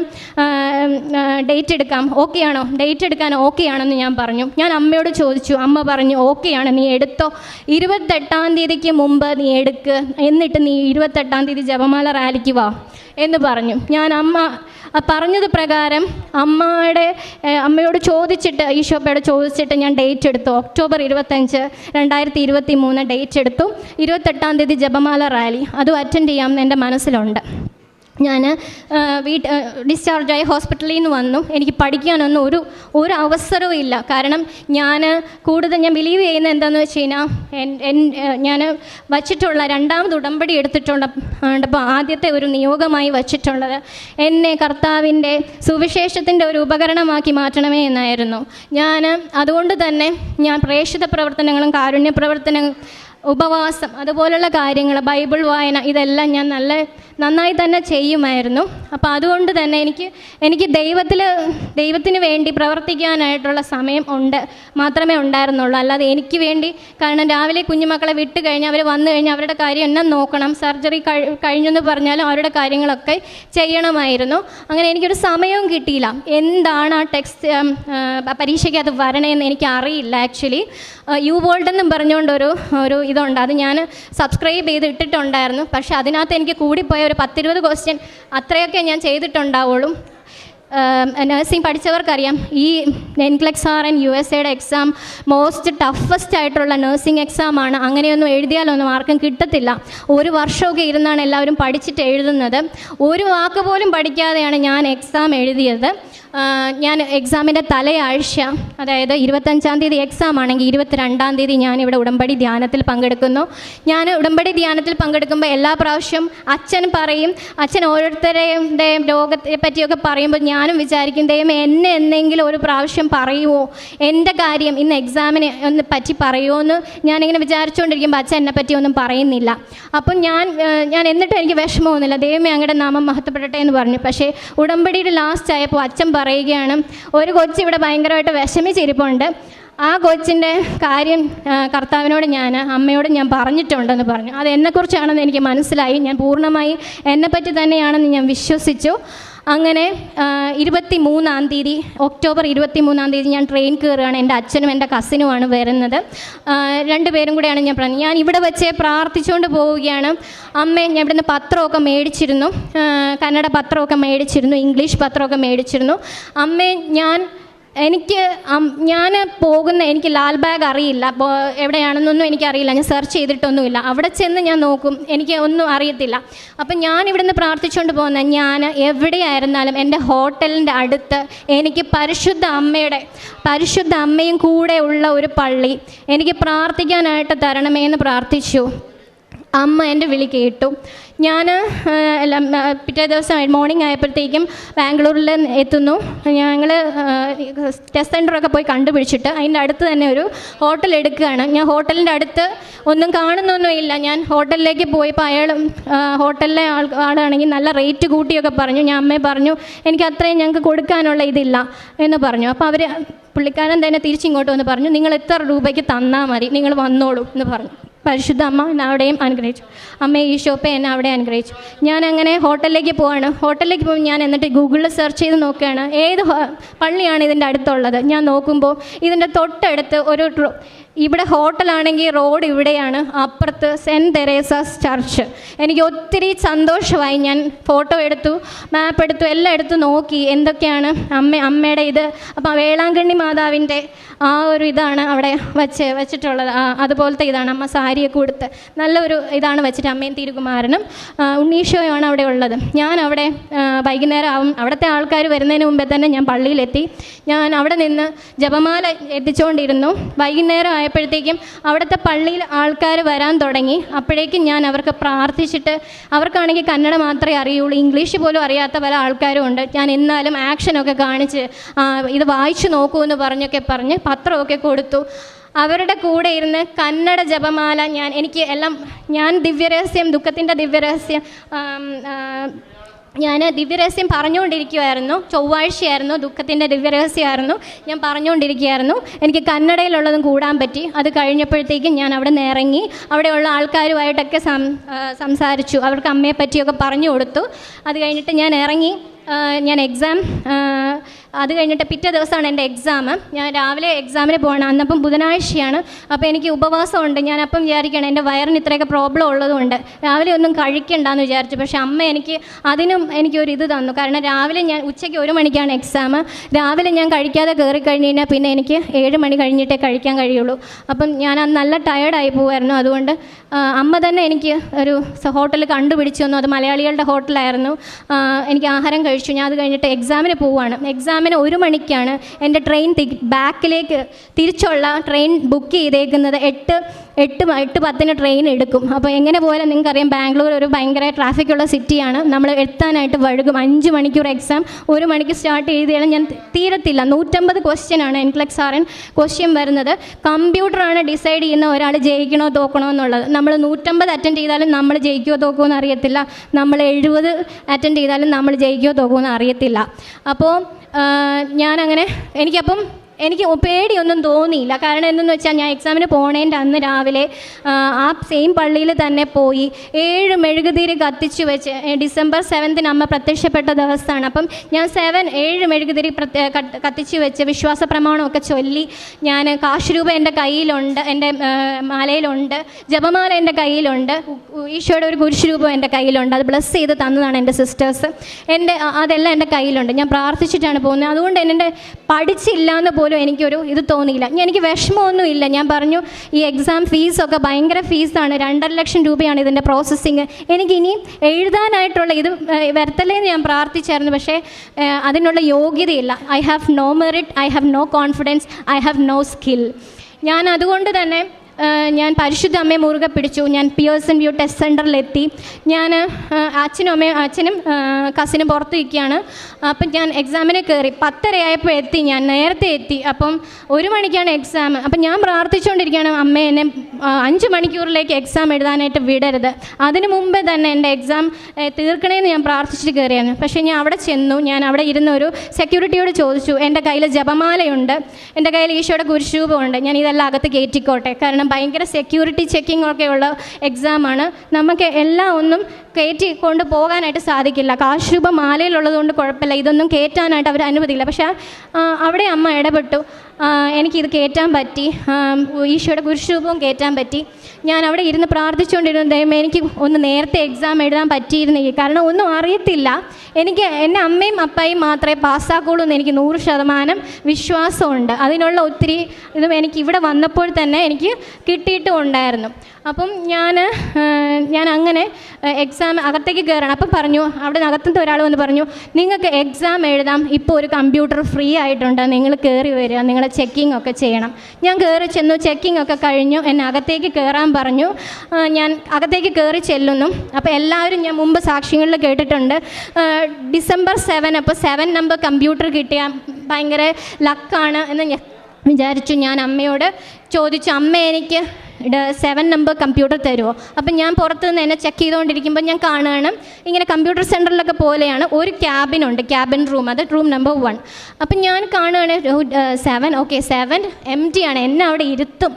ഡേറ്റ് എടുക്കാം, ഓക്കെ ആണോ? ഡേറ്റ് എടുക്കാൻ ഓക്കെ ആണെന്ന് ഞാൻ പറഞ്ഞു. ഞാൻ അമ്മയോട് ചോദിച്ചു, അമ്മ പറഞ്ഞു ഓക്കെയാണ്, നീ എടുത്തോ, 28-ാം തീയതിക്ക് മുമ്പ് നീ എടുക്ക്, എന്നിട്ട് നീ 28-ാം തീയതി ജപമാല റാലിക്ക് വാ എന്ന് പറഞ്ഞു. ഞാൻ അമ്മ പറഞ്ഞത് പ്രകാരം അമ്മയോട് ചോദിച്ചിട്ട്, ഈശോപ്പയോട് ചോദിച്ചിട്ട് ഞാൻ ഡേറ്റ് എടുത്തു. ഒക്ടോബർ 25, 2023 ഡേറ്റ് എടുത്തു. 28-ാം തീയതി ജപമാല റാലി, അതും അറ്റൻഡ് ചെയ്യാമെന്ന് എൻ്റെ മനസ്സിലുണ്ട്. ഞാൻ ഡിസ്ചാർജായി ഹോസ്പിറ്റലിൽ നിന്ന് വന്നു. എനിക്ക് പഠിക്കാനൊന്നും ഒരു അവസരവും ഇല്ല. കാരണം ഞാൻ ബിലീവ് ചെയ്യുന്നത് എന്താണെന്ന് വെച്ച് കഴിഞ്ഞാൽ, ഞാൻ വച്ചിട്ടുള്ള 2ാമത് ഉടമ്പടി എടുത്തിട്ടുള്ളപ്പോൾ ആദ്യത്തെ ഒരു നിയോഗമായി വച്ചിട്ടുള്ളത് എന്നെ കർത്താവിൻ്റെ സുവിശേഷത്തിൻ്റെ ഒരു ഉപകരണമാക്കി മാറ്റണമേ എന്നായിരുന്നു. അതുകൊണ്ട് തന്നെ ഞാൻ പ്രേക്ഷിത പ്രവർത്തനങ്ങളും കാരുണ്യ പ്രവർത്തനങ്ങളും ഉപവാസം അതുപോലുള്ള കാര്യങ്ങൾ, ബൈബിൾ വായന, ഇതെല്ലാം ഞാൻ നന്നായി തന്നെ ചെയ്യുമായിരുന്നു. അപ്പോൾ അതുകൊണ്ട് തന്നെ എനിക്ക് ദൈവത്തിന് വേണ്ടി പ്രവർത്തിക്കാനായിട്ടുള്ള സമയം മാത്രമേ ഉണ്ടായിരുന്നുള്ളൂ. അല്ലാതെ എനിക്ക് വേണ്ടി, കാരണം രാവിലെ കുഞ്ഞുമക്കളെ വിട്ട് കഴിഞ്ഞാൽ അവർ വന്നു കഴിഞ്ഞാൽ അവരുടെ കാര്യം എന്നെ നോക്കണം, സർജറി കഴിഞ്ഞെന്ന് പറഞ്ഞാലും അവരുടെ കാര്യങ്ങളൊക്കെ ചെയ്യണമായിരുന്നു. അങ്ങനെ എനിക്കൊരു സമയവും കിട്ടിയില്ല. എന്താണ് ആ ടെക്സ്റ്റ് പരീക്ഷയ്ക്ക് അത് വരണേന്ന് എനിക്കറിയില്ല. ആക്ച്വലി യുവോൾഡ് എന്നും പറഞ്ഞുകൊണ്ടൊരു ഇതുണ്ട്, അത് ഞാൻ സബ്സ്ക്രൈബ് ചെയ്ത് ഇട്ടിട്ടുണ്ടായിരുന്നു. പക്ഷേ അതിനകത്ത് എനിക്ക് കൂടിപ്പോയ ഒരു 10-20 ക്വസ്റ്റ്യൻ അത്രയൊക്കെ ഞാൻ ചെയ്തിട്ടുണ്ടാവുള്ളൂ. നഴ്സിംഗ് പഠിച്ചവർക്കറിയാം, ഈ NCLEX RN USA exam most toughest ആയിട്ടുള്ള നഴ്സിംഗ് എക്സാമാണ്. അങ്ങനെയൊന്നും എഴുതിയാലൊന്നും ആർക്കും കിട്ടത്തില്ല. 1 വർഷമൊക്കെ ഇരുന്നാണ് എല്ലാവരും പഠിച്ചിട്ട് എഴുതുന്നത്. ഒരു വാക്ക് പോലും പഠിക്കാതെയാണ് ഞാൻ എക്സാം എഴുതിയത്. ഞാൻ എക്സാമിൻ്റെ തലയാഴ്ച, അതായത് 25-ാം തീയതി എക്സാം ആണെങ്കിൽ 22-ാം തീയതി ഞാനിവിടെ ഉടമ്പടി ധ്യാനത്തിൽ പങ്കെടുക്കുന്നു. ഞാൻ ഉടമ്പടി ധ്യാനത്തിൽ പങ്കെടുക്കുമ്പോൾ എല്ലാ പ്രാവശ്യവും അച്ഛൻ ഓരോരുത്തരുടെ രോഗത്തെ പറ്റിയൊക്കെ പറയുമ്പോൾ ഞാനും വിചാരിക്കും, ദൈവമേ എന്നെ എന്തെങ്കിലും ഒരു പ്രാവശ്യം പറയുമോ, എൻ്റെ കാര്യം ഇന്ന് എക്സാമിനെ ഒന്ന് പറ്റി പറയുമോ എന്ന് ഞാനിങ്ങനെ വിചാരിച്ചുകൊണ്ടിരിക്കുമ്പോൾ അച്ഛൻ എന്നെ പറ്റി ഒന്നും പറയുന്നില്ല. അപ്പം ഞാൻ എന്നിട്ട് എനിക്ക് വിഷമമൊന്നുമില്ല, ദൈവമേ അങ്ങയുടെ നാമം മഹത്വപ്പെടട്ടെ എന്ന് പറഞ്ഞു. പക്ഷേ ഉടമ്പടിയുടെ ലാസ്റ്റ് ആയപ്പോൾ അച്ഛൻ പറയുകയാണ്, ഒരു കൊച്ച് ഇവിടെ ഭയങ്കരമായിട്ട് വിഷമിച്ചിരിപ്പുണ്ട്, ആ കൊച്ചിൻ്റെ കാര്യം അമ്മയോട് ഞാൻ പറഞ്ഞിട്ടുണ്ടെന്ന് പറഞ്ഞു. അത് എന്നെക്കുറിച്ചാണെന്ന് എനിക്ക് മനസ്സിലായി. ഞാൻ പൂർണ്ണമായി എന്നെപ്പറ്റി തന്നെയാണെന്ന് ഞാൻ വിശ്വസിച്ചു. അങ്ങനെ 23-ാം തീയതി, ഒക്ടോബർ 23-ാം തീയതി ഞാൻ ട്രെയിൻ കയറുകയാണ്. എൻ്റെ അച്ഛനും എൻ്റെ കസിനുമാണ് വരുന്നത്. 2 പേരും കൂടെയാണ് ഞാൻ ഇവിടെ വെച്ച് പ്രാർത്ഥിച്ചുകൊണ്ട് പോവുകയാണ്. അമ്മേ, ഞാൻ ഇവിടുന്ന് പത്രമൊക്കെ മേടിച്ചിരുന്നു, കന്നഡ പത്രമൊക്കെ മേടിച്ചിരുന്നു, ഇംഗ്ലീഷ് പത്രമൊക്കെ മേടിച്ചിരുന്നു. അമ്മേ, എനിക്ക് ലാൽബാഗ് അറിയില്ല, എവിടെയാണെന്നൊന്നും എനിക്കറിയില്ല, ഞാൻ സെർച്ച് ചെയ്തിട്ടൊന്നുമില്ല. അവിടെ ചെന്ന് ഞാൻ നോക്കും, എനിക്ക് ഒന്നും അറിയത്തില്ല. അപ്പം ഞാൻ ഇവിടുന്ന് പ്രാർത്ഥിച്ചുകൊണ്ട് പോകുന്ന ഞാൻ എവിടെയായിരുന്നാലും എൻ്റെ ഹോട്ടലിൻ്റെ അടുത്ത് എനിക്ക് പരിശുദ്ധ അമ്മയും കൂടെ ഉള്ള ഒരു പള്ളി എനിക്ക് പ്രാർത്ഥിക്കാനായിട്ട് തരണമേ എന്ന് പ്രാർത്ഥിച്ചു. അമ്മ എൻ്റെ വിളി കേട്ടു. ഞാൻ പിറ്റേ ദിവസം മോർണിംഗ് ആയപ്പോഴത്തേക്കും ബാംഗ്ലൂരിൽ എത്തുന്നു. ഞങ്ങൾ ടെസ്റ്റ് സെൻ്ററൊക്കെ പോയി കണ്ടുപിടിച്ചിട്ട് അതിൻ്റെ അടുത്ത് തന്നെ ഒരു ഹോട്ടൽ എടുക്കുകയാണ്. ഞാൻ ഹോട്ടലിൻ്റെ അടുത്ത് ഒന്നും കാണുന്നൊന്നുമില്ല. ഞാൻ ഹോട്ടലിലേക്ക് പോയപ്പോൾ ഹോട്ടലിലെ ആളാണെങ്കിൽ നല്ല റേറ്റ് കൂട്ടിയൊക്കെ പറഞ്ഞു. ഞാൻ അമ്മയെ പറഞ്ഞു, എനിക്ക് അത്രയും ഞങ്ങൾക്ക് കൊടുക്കാനുള്ള ഇതില്ല എന്ന് പറഞ്ഞു. അപ്പോൾ പുള്ളിക്കാരൻ തന്നെ തിരിച്ചിങ്ങോട്ട് വന്ന് പറഞ്ഞു, നിങ്ങൾ എത്ര രൂപയ്ക്ക് തന്നാൽ മതി, നിങ്ങൾ വന്നോളൂ എന്ന് പറഞ്ഞു. പരിശുദ്ധ അമ്മ എന്നെ അവിടെയും അനുഗ്രഹിച്ചു. അമ്മ ഈശോപ്പെ എന്നെ അവിടെ അനുഗ്രഹിച്ചു. ഞാൻ അങ്ങനെ ഹോട്ടലിലേക്ക് പോവാണ്. ഹോട്ടലിലേക്ക് പോകുമ്പോൾ ഞാൻ എന്നിട്ട് ഗൂഗിളിൽ സെർച്ച് ചെയ്ത് നോക്കുകയാണ് ഏത് പള്ളിയാണ് ഇതിൻ്റെ അടുത്തുള്ളത്. ഞാൻ നോക്കുമ്പോൾ ഇതിൻ്റെ തൊട്ടടുത്ത് ഇവിടെ ഹോട്ടലാണെങ്കിൽ റോഡ് ഇവിടെയാണ്, അപ്പുറത്ത് സെൻറ്റ് തെരേസാസ് ചർച്ച്. എനിക്ക് ഒത്തിരി സന്തോഷമായി. ഞാൻ ഫോട്ടോ എടുത്തു, മാപ്പ് എടുത്തു, എല്ലാം എടുത്ത് നോക്കി എന്തൊക്കെയാണ് അമ്മയുടെ ഇത്. അപ്പം വേളാങ്കണ്ണി മാതാവിൻ്റെ ആ ഒരു ഇതാണ് അവിടെ വെച്ചിട്ടുള്ളത്. അതുപോലത്തെ ഇതാണ്. അമ്മ സാരിയൊക്കെ കൊടുത്ത് നല്ലൊരു ഇതാണ് വെച്ചിട്ട്. അമ്മയും തിരുകുമാരനും ഉണ്ണീശോയാണ് അവിടെ ഉള്ളത്. ഞാൻ അവിടെ വൈകുന്നേരം ആവും, അവിടുത്തെ ആൾക്കാർ വരുന്നതിന് മുമ്പേ തന്നെ ഞാൻ പള്ളിയിലെത്തി. ഞാൻ അവിടെ നിന്ന് ജപമാല എത്തിച്ചുകൊണ്ടിരുന്നു. വൈകുന്നേരം ആയപ്പോഴത്തേക്കും അവിടുത്തെ പള്ളിയിൽ ആൾക്കാർ വരാൻ തുടങ്ങി. അപ്പോഴേക്കും ഞാൻ അവർക്ക് പ്രാർത്ഥിച്ചിട്ട്, അവർക്കാണെങ്കിൽ കന്നഡ മാത്രമേ അറിയുള്ളൂ, ഇംഗ്ലീഷ് പോലും അറിയാത്ത പല ആൾക്കാരും ഉണ്ട്. ഞാൻ എന്നാലും ആക്ഷനൊക്കെ കാണിച്ച് ഇത് വായിച്ചു നോക്കൂ എന്ന് പറഞ്ഞ് പത്രമൊക്കെ കൊടുത്തു. അവരുടെ കൂടെ ഇരുന്ന് കന്നഡ ജപമാല ഞാൻ ദിവ്യരഹസ്യം, ദുഃഖത്തിൻ്റെ ദിവ്യരഹസ്യം ഞാൻ ദിവ്യരഹസ്യം പറഞ്ഞുകൊണ്ടിരിക്കുമായിരുന്നു. ചൊവ്വാഴ്ചയായിരുന്നു, ദുഃഖത്തിൻ്റെ ദിവ്യരഹസ്യമായിരുന്നു. ഞാൻ പറഞ്ഞുകൊണ്ടിരിക്കുകയായിരുന്നു. എനിക്ക് കന്നഡയിലുള്ളതും കൂടാൻ പറ്റി. അത് കഴിഞ്ഞപ്പോഴത്തേക്കും ഞാൻ അവിടെ നിന്ന് ഇറങ്ങി അവിടെയുള്ള ആൾക്കാരുമായിട്ടൊക്കെ സംസാരിച്ചു. അവർക്ക് അമ്മയെ പറ്റിയൊക്കെ പറഞ്ഞു കൊടുത്തു. അത് കഴിഞ്ഞിട്ട് ഞാൻ ഇറങ്ങി. ഞാൻ എക്സാം അത് കഴിഞ്ഞിട്ട് പിറ്റേ ദിവസമാണ് എൻ്റെ എക്സാം. ഞാൻ രാവിലെ എക്സാമിന് പോകണം. അന്നപ്പം ബുധനാഴ്ചയാണ്. അപ്പോൾ എനിക്ക് ഉപവാസമുണ്ട്. ഞാൻ അപ്പം വിചാരിക്കണം എൻ്റെ വയറിന് ഇത്രയൊക്കെ പ്രോബ്ലം ഉള്ളതുകൊണ്ട് രാവിലെ ഒന്നും കഴിക്കണ്ടെന്ന് വിചാരിച്ചു. പക്ഷേ അമ്മ എനിക്കൊരു ഇത് തന്നു. കാരണം രാവിലെ ഞാൻ ഉച്ചയ്ക്ക് 1 മണിക്കാണ് എക്സാം. രാവിലെ ഞാൻ കഴിക്കാതെ കയറി കഴിഞ്ഞ് കഴിഞ്ഞാൽ പിന്നെ എനിക്ക് 7 മണി കഴിഞ്ഞിട്ടേ കഴിക്കാൻ കഴിയുള്ളൂ. അപ്പം ഞാൻ നല്ല ടയേർഡായി പോകുമായിരുന്നു. അതുകൊണ്ട് അമ്മ തന്നെ എനിക്ക് ഒരു ഹോട്ടൽ കണ്ടുപിടിച്ചു തന്നു. അത് മലയാളികളുടെ ഹോട്ടലായിരുന്നു. എനിക്ക് ആഹാരം കഴിച്ചു. ഞാൻ അത് കഴിഞ്ഞിട്ട് എക്സാമിന് പോവുകയാണ്. എക്സാമിന് 1 മണിക്കാണ് എൻ്റെ ട്രെയിൻ ബാക്കിലേക്ക് തിരിച്ചുള്ള ട്രെയിൻ ബുക്ക് ചെയ്തേക്കുന്നത്. 8:10 ട്രെയിൻ എടുക്കും. അപ്പോൾ എങ്ങനെ പോലെ നിങ്ങൾക്കറിയാം, ബാംഗ്ലൂർ ഒരു ഭയങ്കര ട്രാഫിക്കുള്ള സിറ്റിയാണ്. നമ്മൾ എത്താനായിട്ട് വഴുകും. 5 മണിക്കൂർ എക്സാം. 1 മണിക്ക് സ്റ്റാർട്ട് ചെയ്താലും ഞാൻ തീരത്തില്ല. 150 ക്വസ്റ്റ്യനാണ് NCLEX RN ക്വസ്റ്റ്യൻ വരുന്നത്. കമ്പ്യൂട്ടറാണ് ഡിസൈഡ് ചെയ്യുന്ന ഒരാൾ ജയിക്കണോ തോക്കണോ എന്നുള്ളത്. നമ്മൾ 150 അറ്റൻഡ് ചെയ്താലും നമ്മൾ ജയിക്കുമോ തോക്കുമോ എന്ന് അറിയത്തില്ല. നമ്മൾ 70 അറ്റൻഡ് ചെയ്താലും നമ്മൾ ജയിക്കുമോ തോക്കുമോ എന്ന് അറിയത്തില്ല. അപ്പോൾ എനിക്ക് പേടിയൊന്നും തോന്നിയില്ല. കാരണം എന്തെന്ന് വെച്ചാൽ ഞാൻ എക്സാമിന് പോണേൻ്റെ അന്ന് രാവിലെ ആ സെയിം പള്ളിയിൽ തന്നെ പോയി 7 മെഴുകുതിരി കത്തിച്ചു വെച്ച്. ഡിസംബർ 7 അമ്മ പ്രത്യക്ഷപ്പെട്ട ദിവസമാണ്. അപ്പം ഞാൻ 7 മെഴുകുതിരി കത്തിച്ചു വെച്ച് വിശ്വാസ പ്രമാണമൊക്കെ ചൊല്ലി. ഞാൻ കാശ് രൂപ എൻ്റെ കയ്യിലുണ്ട്, എൻ്റെ മാലയിലുണ്ട്, ജപമാല എൻ്റെ കയ്യിലുണ്ട്, ഈശോയുടെ ഒരു കുരിശ് രൂപം എൻ്റെ കയ്യിലുണ്ട്. അത് ബ്ലസ് ചെയ്ത് തന്നതാണ് എൻ്റെ സിസ്റ്റേഴ്സ്. അതെല്ലാം എൻ്റെ കയ്യിലുണ്ട്. ഞാൻ പ്രാർത്ഥിച്ചിട്ടാണ് പോകുന്നത്. അതുകൊണ്ട് എൻ്റെ പഠിച്ചില്ല എന്ന് പോലും എനിക്കൊരു ഇത് തോന്നിയില്ല. എനിക്ക് വിഷമമൊന്നുമില്ല. ഞാൻ പറഞ്ഞു ഈ എക്സാം ഫീസൊക്കെ ഭയങ്കര ഫീസാണ്. 2.5 ലക്ഷം രൂപയാണ് ഇതിൻ്റെ പ്രോസസ്സിങ്. എനിക്കിനി എഴുതാനായിട്ടുള്ള ഇത് വരത്തല്ലേന്ന് ഞാൻ പ്രാർത്ഥിച്ചായിരുന്നു. പക്ഷേ അതിനുള്ള യോഗ്യതയില്ല. I have no merit, I have no confidence, I have no skill. ഞാൻ അതുകൊണ്ട് തന്നെ ഞാൻ പരിശുദ്ധ അമ്മയെ മുറുകെ പിടിച്ചു. ഞാൻ പിയേഴ്സൺ വ്യൂ ടെസ്റ്റ് സെൻറ്ററിലെത്തി. ഞാൻ അച്ഛനും കസിനും പുറത്ത് നിൽക്കുകയാണ്. അപ്പം ഞാൻ എക്സാമിന് കയറി. 10:30 ആയപ്പോൾ എത്തി. ഞാൻ നേരത്തെ എത്തി. അപ്പം 1 മണിക്കാണ് എക്സാം. അപ്പം ഞാൻ പ്രാർത്ഥിച്ചുകൊണ്ടിരിക്കുകയാണ്, അമ്മ എന്നെ 5 മണിക്കൂറിലേക്ക് എക്സാം എഴുതാനായിട്ട് വിടരുത്. അതിന് മുമ്പേ തന്നെ എൻ്റെ എക്സാം തീർക്കണേന്ന് ഞാൻ പ്രാർത്ഥിച്ചിട്ട് കയറിയാണ്. പക്ഷേ ഞാൻ അവിടെ ചെന്നു. ഞാൻ അവിടെ ഇരുന്ന ഒരു സെക്യൂരിറ്റിയോട് ചോദിച്ചു, എൻ്റെ കയ്യിൽ ജപമാലയുണ്ട്, എൻ്റെ കയ്യിൽ ഈശോയുടെ കുരിശൂപമുണ്ട്, ഞാൻ ഇതെല്ലാം അകത്ത് കയറ്റിക്കോട്ടെ. കാരണം ഭയങ്കര സെക്യൂരിറ്റി ചെക്കിംഗ് ഒക്കെ ഉള്ള എക്സാമാണ്. നമുക്ക് എല്ലാം ഒന്നും കയറ്റി കൊണ്ട് പോകാനായിട്ട് സാധിക്കില്ല. കാശ് രൂപ മാലയിലുള്ളത് കൊണ്ട് കുഴപ്പമില്ല, ഇതൊന്നും കയറ്റാനായിട്ട് അവർ അനുവദിക്കില്ല. പക്ഷേ അവിടെ അമ്മ ഇടപെട്ടു. എനിക്കിത് കയറ്റാൻ പറ്റി. ഈശോയുടെ കുരിശൂപവും കയറ്റാൻ പറ്റി. ഞാൻ അവിടെ ഇരുന്ന് പ്രാർത്ഥിച്ചുകൊണ്ടിരുന്ന ദൈവമേ, എനിക്ക് ഒന്ന് നേരത്തെ എക്സാം എഴുതാൻ പറ്റിയിരുന്നെങ്കിൽ. കാരണം ഒന്നും അറിയത്തില്ല. എൻ്റെ അമ്മയും അപ്പായും മാത്രമേ പാസ്സാക്കുള്ളൂ എന്ന് എനിക്ക് 100% വിശ്വാസമുണ്ട്. അതിനുള്ള ഒത്തിരി ഇതും എനിക്ക് ഇവിടെ വന്നപ്പോൾ തന്നെ എനിക്ക് കിട്ടിയിട്ടും ഉണ്ടായിരുന്നു. അപ്പം ഞാൻ അങ്ങനെ എക്സാം അകത്തേക്ക് കയറണം. അപ്പം പറഞ്ഞു, അവിടെ അകത്തുനിന്ന് ഒരാൾ വന്ന് പറഞ്ഞു, നിങ്ങൾക്ക് എക്സാം എഴുതാം, ഇപ്പോൾ ഒരു കമ്പ്യൂട്ടർ ഫ്രീ ആയിട്ടുണ്ട്, നിങ്ങൾ കയറി വരിക, നിങ്ങളെ ചെക്കിംഗ് ഒക്കെ ചെയ്യണം. ഞാൻ കയറി ചെന്നു. ചെക്കിംഗ് ഒക്കെ കഴിഞ്ഞു. എന്നെ അകത്തേക്ക് കയറാൻ പറഞ്ഞു. ഞാൻ അകത്തേക്ക് കയറി ചെല്ലുന്നു. അപ്പോൾ എല്ലാവരും ഞാൻ മുമ്പ് സാക്ഷ്യങ്ങളിൽ കേട്ടിട്ടുണ്ട്, ഡിസംബർ 7 അപ്പോൾ 7 നമ്പർ കമ്പ്യൂട്ടർ കിട്ടിയ ഭയങ്കര ലക്കാണ് എന്ന് വിചാരിച്ചു. ഞാൻ അമ്മയോട് ചോദിച്ചു, അമ്മ എനിക്ക് 7 നമ്പർ കമ്പ്യൂട്ടർ തരുമോ? അപ്പം ഞാൻ പുറത്ത് നിന്ന് എന്നെ ചെക്ക് ചെയ്തുകൊണ്ടിരിക്കുമ്പോൾ ഞാൻ കാണുകയാണ് ഇങ്ങനെ കമ്പ്യൂട്ടർ സെൻറ്ററിലൊക്കെ പോലെയാണ് ഒരു ക്യാബിനുണ്ട്, ക്യാബിൻ റൂം, അത് റൂം നമ്പർ 1. അപ്പം ഞാൻ കാണുകയാണ് 7, ഓക്കെ 7 empty ആണ്, എന്നെ അവിടെ ഇരുത്തും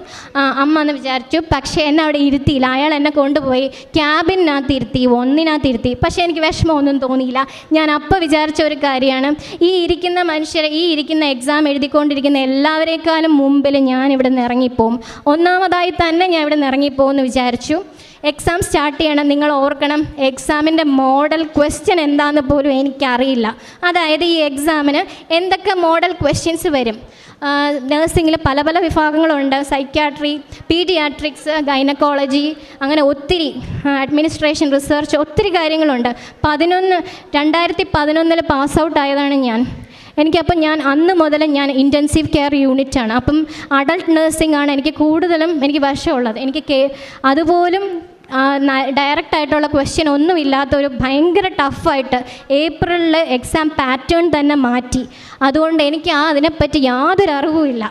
അമ്മ എന്ന് വിചാരിച്ചു. പക്ഷേ എന്നെ അവിടെ ഇരുത്തിയില്ല. അയാൾ എന്നെ കൊണ്ടുപോയി ക്യാബിനകത്ത് ഇരുത്തി, 1-നകത്ത് ഇരുത്തി. പക്ഷേ എനിക്ക് വിഷമമൊന്നും തോന്നിയില്ല. ഞാൻ അപ്പം വിചാരിച്ച ഒരു കാര്യമാണ്, ഈ ഇരിക്കുന്ന മനുഷ്യരെ, ഈ ഇരിക്കുന്ന എക്സാം എഴുതിക്കൊണ്ടിരിക്കുന്ന എല്ലാവരേക്കാളും മുമ്പിൽ ഞാൻ ഇവിടെ നിന്ന് ഇറങ്ങിപ്പോവും. ഒന്നാമതായി തന്നെ ഞാൻ ഇവിടെ നിന്ന് ഇറങ്ങിപ്പോകുമെന്ന് വിചാരിച്ചു. എക്സാം സ്റ്റാർട്ട് ചെയ്യണം. നിങ്ങൾ ഓർക്കണം, എക്സാമിൻ്റെ മോഡൽ ക്വസ്റ്റ്യൻ എന്താണെന്ന് പോലും എനിക്കറിയില്ല. അതായത് ഈ എക്സാമിന് എന്തൊക്കെ മോഡൽ ക്വസ്റ്റ്യൻസ് വരും. നഴ്സിംഗിൽ പല പല വിഭാഗങ്ങളുണ്ട്, സൈക്യാട്രി, പീഡിയാട്രിക്സ്, ഗൈനക്കോളജി, അങ്ങനെ ഒത്തിരി, അഡ്മിനിസ്ട്രേഷൻ, റിസർച്ച്, ഒത്തിരി കാര്യങ്ങളുണ്ട്. 2011 പാസ് ഔട്ട് ആയതാണ് ഞാൻ. എനിക്കപ്പം ഞാൻ അന്ന് മുതൽ ഞാൻ ഇൻറ്റൻസീവ് കെയർ യൂണിറ്റാണ്. അപ്പം അഡൾട്ട് നഴ്സിംഗ് ആണ് എനിക്ക് കൂടുതലും എനിക്ക് വശമുള്ളത്. എനിക്ക് അതുപോലും ഡയറക്റ്റായിട്ടുള്ള ക്വസ്റ്റ്യൻ ഒന്നും ഇല്ലാത്തൊരു ഭയങ്കര ടഫായിട്ട് ഏപ്രിലിൽ എക്സാം പാറ്റേൺ തന്നെ മാറ്റി. അതുകൊണ്ട് എനിക്ക് അതിനെപ്പറ്റി യാതൊരു അറിവുമില്ല.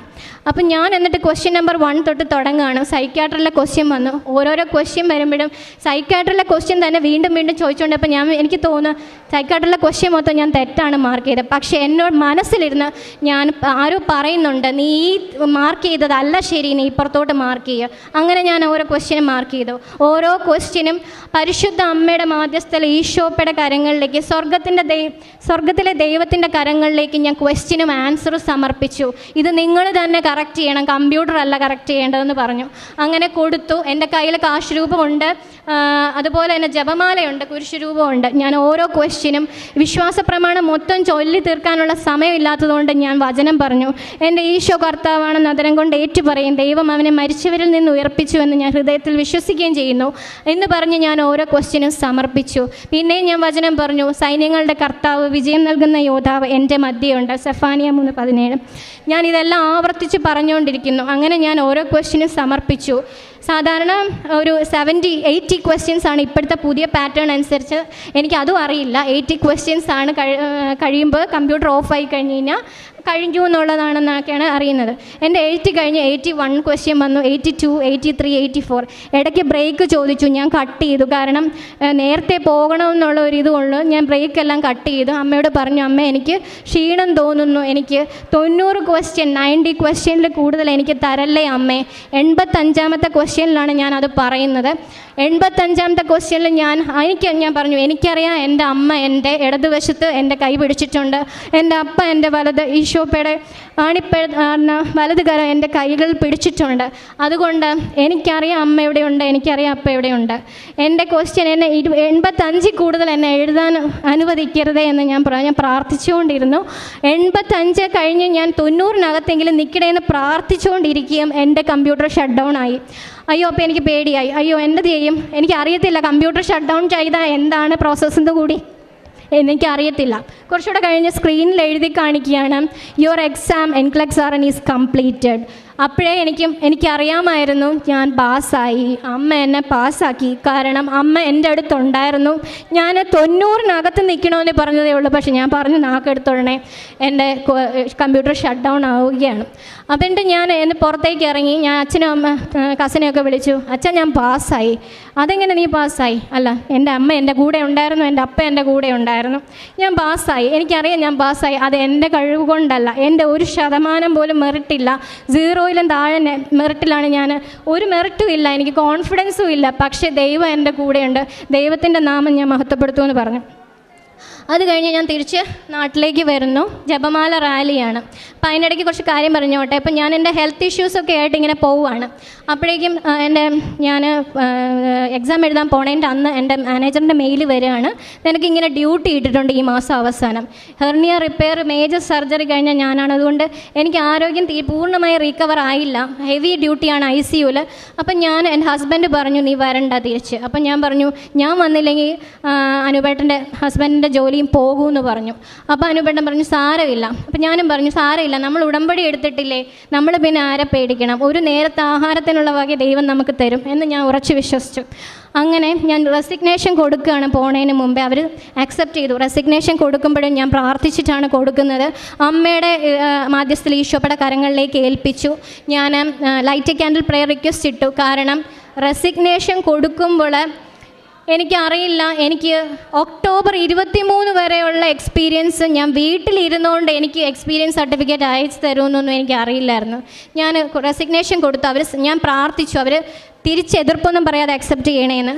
അപ്പം ഞാൻ എന്നിട്ട് ക്വസ്റ്റ്യൻ നമ്പർ 1 തൊട്ട് തുടങ്ങുകയാണ്. സൈക്യാട്രിയിലെ ക്വസ്റ്റ്യൻ വന്നു. ഓരോരോ ക്വസ്റ്റ്യൻ വരുമ്പോഴും സൈക്യാട്രിയിലെ ക്വസ്റ്റ്യൻ തന്നെ വീണ്ടും വീണ്ടും ചോദിച്ചുകൊണ്ടപ്പോൾ എനിക്ക് തോന്നുന്നു സൈക്യാട്രിയിലെ ക്വസ്റ്റ്യൻ മൊത്തം ഞാൻ തെറ്റാണ് മാർക്ക് ചെയ്തത്. പക്ഷേ എന്നോട് മനസ്സിലിരുന്ന് ഞാൻ ആരോ പറയുന്നുണ്ട്, നീ ഈ മാർക്ക് ചെയ്തതല്ല ശരി, നീ ഇപ്പുറത്തോട്ട് മാർക്ക് ചെയ്യുക. അങ്ങനെ ഞാൻ ഓരോ ക്വസ്റ്റ്യനും മാർക്ക് ചെയ്തു. ഓരോ ക്വസ്റ്റ്യനും പരിശുദ്ധ അമ്മയുടെ മാധ്യസ്ഥല ഈശോപ്പയുടെ കരങ്ങളിലേക്ക്, സ്വർഗത്തിലെ ദൈവത്തിൻ്റെ കരങ്ങളിലേക്ക് ഞാൻ ക്വസ്റ്റ്യനും ആൻസറും സമർപ്പിച്ചു. ഇത് നിങ്ങൾ തന്നെ കറക്റ്റ് ചെയ്യണം, കമ്പ്യൂട്ടർ അല്ല കറക്റ്റ് ചെയ്യേണ്ടതെന്ന് പറഞ്ഞു. അങ്ങനെ കൊടുത്തു. എൻ്റെ കയ്യിൽ കാശ് രൂപമുണ്ട്, അതുപോലെ തന്നെ ജപമാലയുണ്ട്, കുരിശ് രൂപമുണ്ട്. ഞാൻ ഓരോ ക്വസ്റ്റ്യനും വിശ്വാസ പ്രമാണം മൊത്തം ചൊല്ലി തീർക്കാനുള്ള സമയമില്ലാത്തതുകൊണ്ട് ഞാൻ വചനം പറഞ്ഞു. എൻ്റെ ഈശോ കർത്താവാണെന്ന് അതരം കൊണ്ട് ഏറ്റുപറയും, ദൈവം അവനെ മരിച്ചവരിൽ നിന്ന് ഉയർപ്പിച്ചു എന്ന് ഞാൻ ഹൃദയത്തിൽ വിശ്വസിക്കുകയും ചെയ്യുന്നു എന്ന് പറഞ്ഞ് ഞാൻ ഓരോ ക്വസ്റ്റ്യനും സമർപ്പിച്ചു. പിന്നെയും ഞാൻ വചനം പറഞ്ഞു, സൈന്യങ്ങളുടെ കർത്താവ്, വിജയം നൽകുന്ന യോദ്ധാവ് എൻ്റെ മധ്യയുണ്ട്, സെഫാനിയ 3:17. ഞാൻ ഇതെല്ലാം ആവർത്തിച്ച് പറഞ്ഞുകൊണ്ടിരിക്കുന്നു. അങ്ങനെ ഞാൻ ഓരോ ക്വസ്റ്റ്യനും സമർപ്പിച്ചു. സാധാരണ ഒരു 70-80 ക്വസ്റ്റ്യൻസ് ആണ് ഇപ്പോഴത്തെ പുതിയ പാറ്റേൺ അനുസരിച്ച്. എനിക്കതും അറിയില്ല. 80 ക്വസ്റ്റ്യൻസ് ആണ് കഴിയുമ്പോൾ കമ്പ്യൂട്ടർ ഓഫായി കഴിഞ്ഞ് കഴിഞ്ഞു എന്നുള്ളതാണെന്നൊക്കെയാണ് അറിയുന്നത്. എൻ്റെ 80 കഴിഞ്ഞ് 81 ക്വസ്റ്റ്യൻ വന്നു, 82, 83, 84. ഇടയ്ക്ക് ബ്രേക്ക് ചോദിച്ചു, ഞാൻ കട്ട് ചെയ്തു. കാരണം നേരത്തെ പോകണമെന്നുള്ള ഒരു ഇതുകൊണ്ട് ഞാൻ ബ്രേക്കെല്ലാം കട്ട് ചെയ്തു. അമ്മയോട് പറഞ്ഞു, അമ്മ എനിക്ക് ക്ഷീണം തോന്നുന്നു, എനിക്ക് 90 ക്വസ്റ്റ്യൻ 90 ക്വസ്റ്റ്യനിൽ കൂടുതൽ എനിക്ക് തരല്ലേ അമ്മേ. 85ാമത്തെ ക്വസ്റ്റ്യനിലാണ് ഞാനത് പറയുന്നത്. 85ാമത്തെ ക്വസ്റ്റ്യനിൽ ഞാൻ പറഞ്ഞു, എനിക്കറിയാം എൻ്റെ അമ്മ എൻ്റെ ഇടതുവശത്ത് എൻ്റെ കൈ പിടിച്ചിട്ടുണ്ട്, എൻ്റെ അപ്പ എൻ്റെ വലത് ഈശോപ്പയുടെ വലത് കരം എൻ്റെ കൈകൾ പിടിച്ചിട്ടുണ്ട്. അതുകൊണ്ട് എനിക്കറിയാം അമ്മ എവിടെയുണ്ട്, എനിക്കറിയാം അപ്പ എവിടെയുണ്ട്. എൻ്റെ ക്വസ്റ്റ്യൻ എന്നെ 85 കൂടുതൽ എന്നെ എഴുതാൻ അനുവദിക്കരുതേ എന്ന് ഞാൻ പ്രാർത്ഥിച്ചുകൊണ്ടിരുന്നു. 85 കഴിഞ്ഞ് ഞാൻ 90-നകത്തെങ്കിലും നിൽക്കണേന്ന് പ്രാർത്ഥിച്ചുകൊണ്ടിരിക്കുകയും എൻ്റെ കമ്പ്യൂട്ടർ ഷട്ട് ഡൗൺ ആയി. അയ്യോ, അപ്പോൾ എനിക്ക് പേടിയായി. അയ്യോ, എന്ത് ചെയ്യും? എനിക്കറിയത്തില്ല കമ്പ്യൂട്ടർ ഷട്ട് ഡൗൺ ചെയ്താൽ എന്താണ് പ്രോസസ്സെന്ന് കൂടി എനിക്കറിയത്തില്ല. കുറച്ചുകൂടെ കഴിഞ്ഞ് സ്ക്രീനിൽ എഴുതി കാണിക്കുകയാണ്, your exam NCLEX-RN is completed. അപ്പോഴേ എനിക്കറിയാമായിരുന്നു ഞാൻ പാസ്സായി. അമ്മ എന്നെ പാസ്സാക്കി. കാരണം അമ്മ എൻ്റെ അടുത്തുണ്ടായിരുന്നു. ഞാൻ 90-നകത്ത് നിൽക്കണമെന്ന് പറഞ്ഞതേ ഉള്ളൂ. പക്ഷേ ഞാൻ പറഞ്ഞു നാക്കെടുത്തുടനെ എൻ്റെ കമ്പ്യൂട്ടർ ഷട്ട് ഡൗൺ ആവുകയാണ്. അതുകൊണ്ട് ഞാൻ പുറത്തേക്ക് ഇറങ്ങി. ഞാൻ അച്ഛനും അമ്മ കസിനെയൊക്കെ വിളിച്ചു, അച്ഛൻ ഞാൻ പാസ്സായി. അതെങ്ങനെ നീ പാസ്സായി? അല്ല, എൻ്റെ അമ്മ എൻ്റെ കൂടെ ഉണ്ടായിരുന്നു, എൻ്റെ അപ്പ എൻ്റെ കൂടെ ഉണ്ടായിരുന്നു, ഞാൻ പാസ്സായി. എനിക്കറിയാം ഞാൻ പാസ്സായി. അത് എൻ്റെ കഴിവ് കൊണ്ടല്ല, എൻ്റെ 1% പോലും മെറിറ്റില്ല, 0-ലും താഴെ മെറിറ്റിലാണ് ഞാൻ. ഒരു മെറിറ്റും ഇല്ല, എനിക്ക് കോൺഫിഡൻസും ഇല്ല. പക്ഷേ ദൈവം എൻ്റെ കൂടെയുണ്ട്, ദൈവത്തിൻ്റെ നാമം ഞാൻ മഹത്വപ്പെടുത്തുമെന്ന് പറഞ്ഞു. അത് കഴിഞ്ഞ് ഞാൻ തിരിച്ച് നാട്ടിലേക്ക് വരുന്നു. ജപമാല റാലിയാണ്. അപ്പോൾ അതിനിടയ്ക്ക് കുറച്ച് കാര്യം പറഞ്ഞോട്ടെ. അപ്പോൾ ഞാൻ എൻ്റെ ഹെൽത്ത് ഇഷ്യൂസൊക്കെ ആയിട്ട് ഇങ്ങനെ പോവുകയാണ്. അപ്പോഴേക്കും ഞാൻ എക്സാം എഴുതാൻ പോണതിൻ്റെ അന്ന് എൻ്റെ മാനേജറിൻ്റെ മെയിൽ വരികയാണ്, നിനക്കിങ്ങനെ ഡ്യൂട്ടി ഇട്ടിട്ടുണ്ട് ഈ മാസം അവസാനം. ഹെർണിയ റിപ്പയർ മേജർ സർജറി കഴിഞ്ഞ ഞാനാണ്. അതുകൊണ്ട് എനിക്ക് ആരോഗ്യം പൂർണ്ണമായി റീക്കവർ ആയില്ല. ഹെവി ഡ്യൂട്ടിയാണ് ICUവിൽ. അപ്പം എൻ്റെ ഹസ്ബൻഡ് പറഞ്ഞു, നീ വരണ്ട തിരിച്ച്. അപ്പം ഞാൻ പറഞ്ഞു, ഞാൻ വന്നില്ലെങ്കിൽ അനുപേട്ടൻ്റെ ഹസ്ബൻഡിൻ്റെ ജോലിയും പോകുമെന്ന് പറഞ്ഞു. അപ്പോൾ അനുപേട്ടൻ പറഞ്ഞു, സാരമില്ല. അപ്പം ഞാനും പറഞ്ഞു, സാരമില്ല, നമ്മൾ ഉടമ്പടി എടുത്തിട്ടില്ലേ, നമ്മൾ പിന്നെ ആരെ പേടിക്കണം, ഒരു നേരത്തെ ആഹാരത്തിനുള്ള വക ദൈവം നമുക്ക് തരും എന്ന് ഞാൻ ഉറച്ചു വിശ്വസിച്ചു. അങ്ങനെ ഞാൻ റെസിഗ്നേഷൻ കൊടുക്കുകയാണ് പോണതിന് മുമ്പേ. അവർ അക്സെപ്റ്റ് ചെയ്തു. റെസിഗ്നേഷൻ കൊടുക്കുമ്പോഴും ഞാൻ പ്രാർത്ഥിച്ചിട്ടാണ് കൊടുക്കുന്നത്. അമ്മയുടെ മാധ്യസ്ഥയിൽ ഈശോയുടെ കരങ്ങളിലേക്ക് ഏൽപ്പിച്ചു. ഞാൻ ലൈറ്റ് ക്യാൻഡിൽ പ്രെയർ റിക്വസ്റ്റ് ഇട്ടു. കാരണം റെസിഗ്നേഷൻ കൊടുക്കുമ്പോൾ എനിക്കറിയില്ല, എനിക്ക് ഒക്ടോബർ 23 വരെയുള്ള എക്സ്പീരിയൻസ് ഞാൻ വീട്ടിലിരുന്നുകൊണ്ട് എനിക്ക് എക്സ്പീരിയൻസ് സർട്ടിഫിക്കറ്റ് അയച്ചു തരുമെന്നൊന്നും എനിക്ക് അറിയില്ലായിരുന്നു. ഞാൻ റെസിഗ്നേഷൻ കൊടുത്തു. ഞാൻ പ്രാർത്ഥിച്ചു അവർ തിരിച്ചെതിർപ്പൊന്നും പറയാതെ അക്സെപ്റ്റ് ചെയ്യണേന്ന്.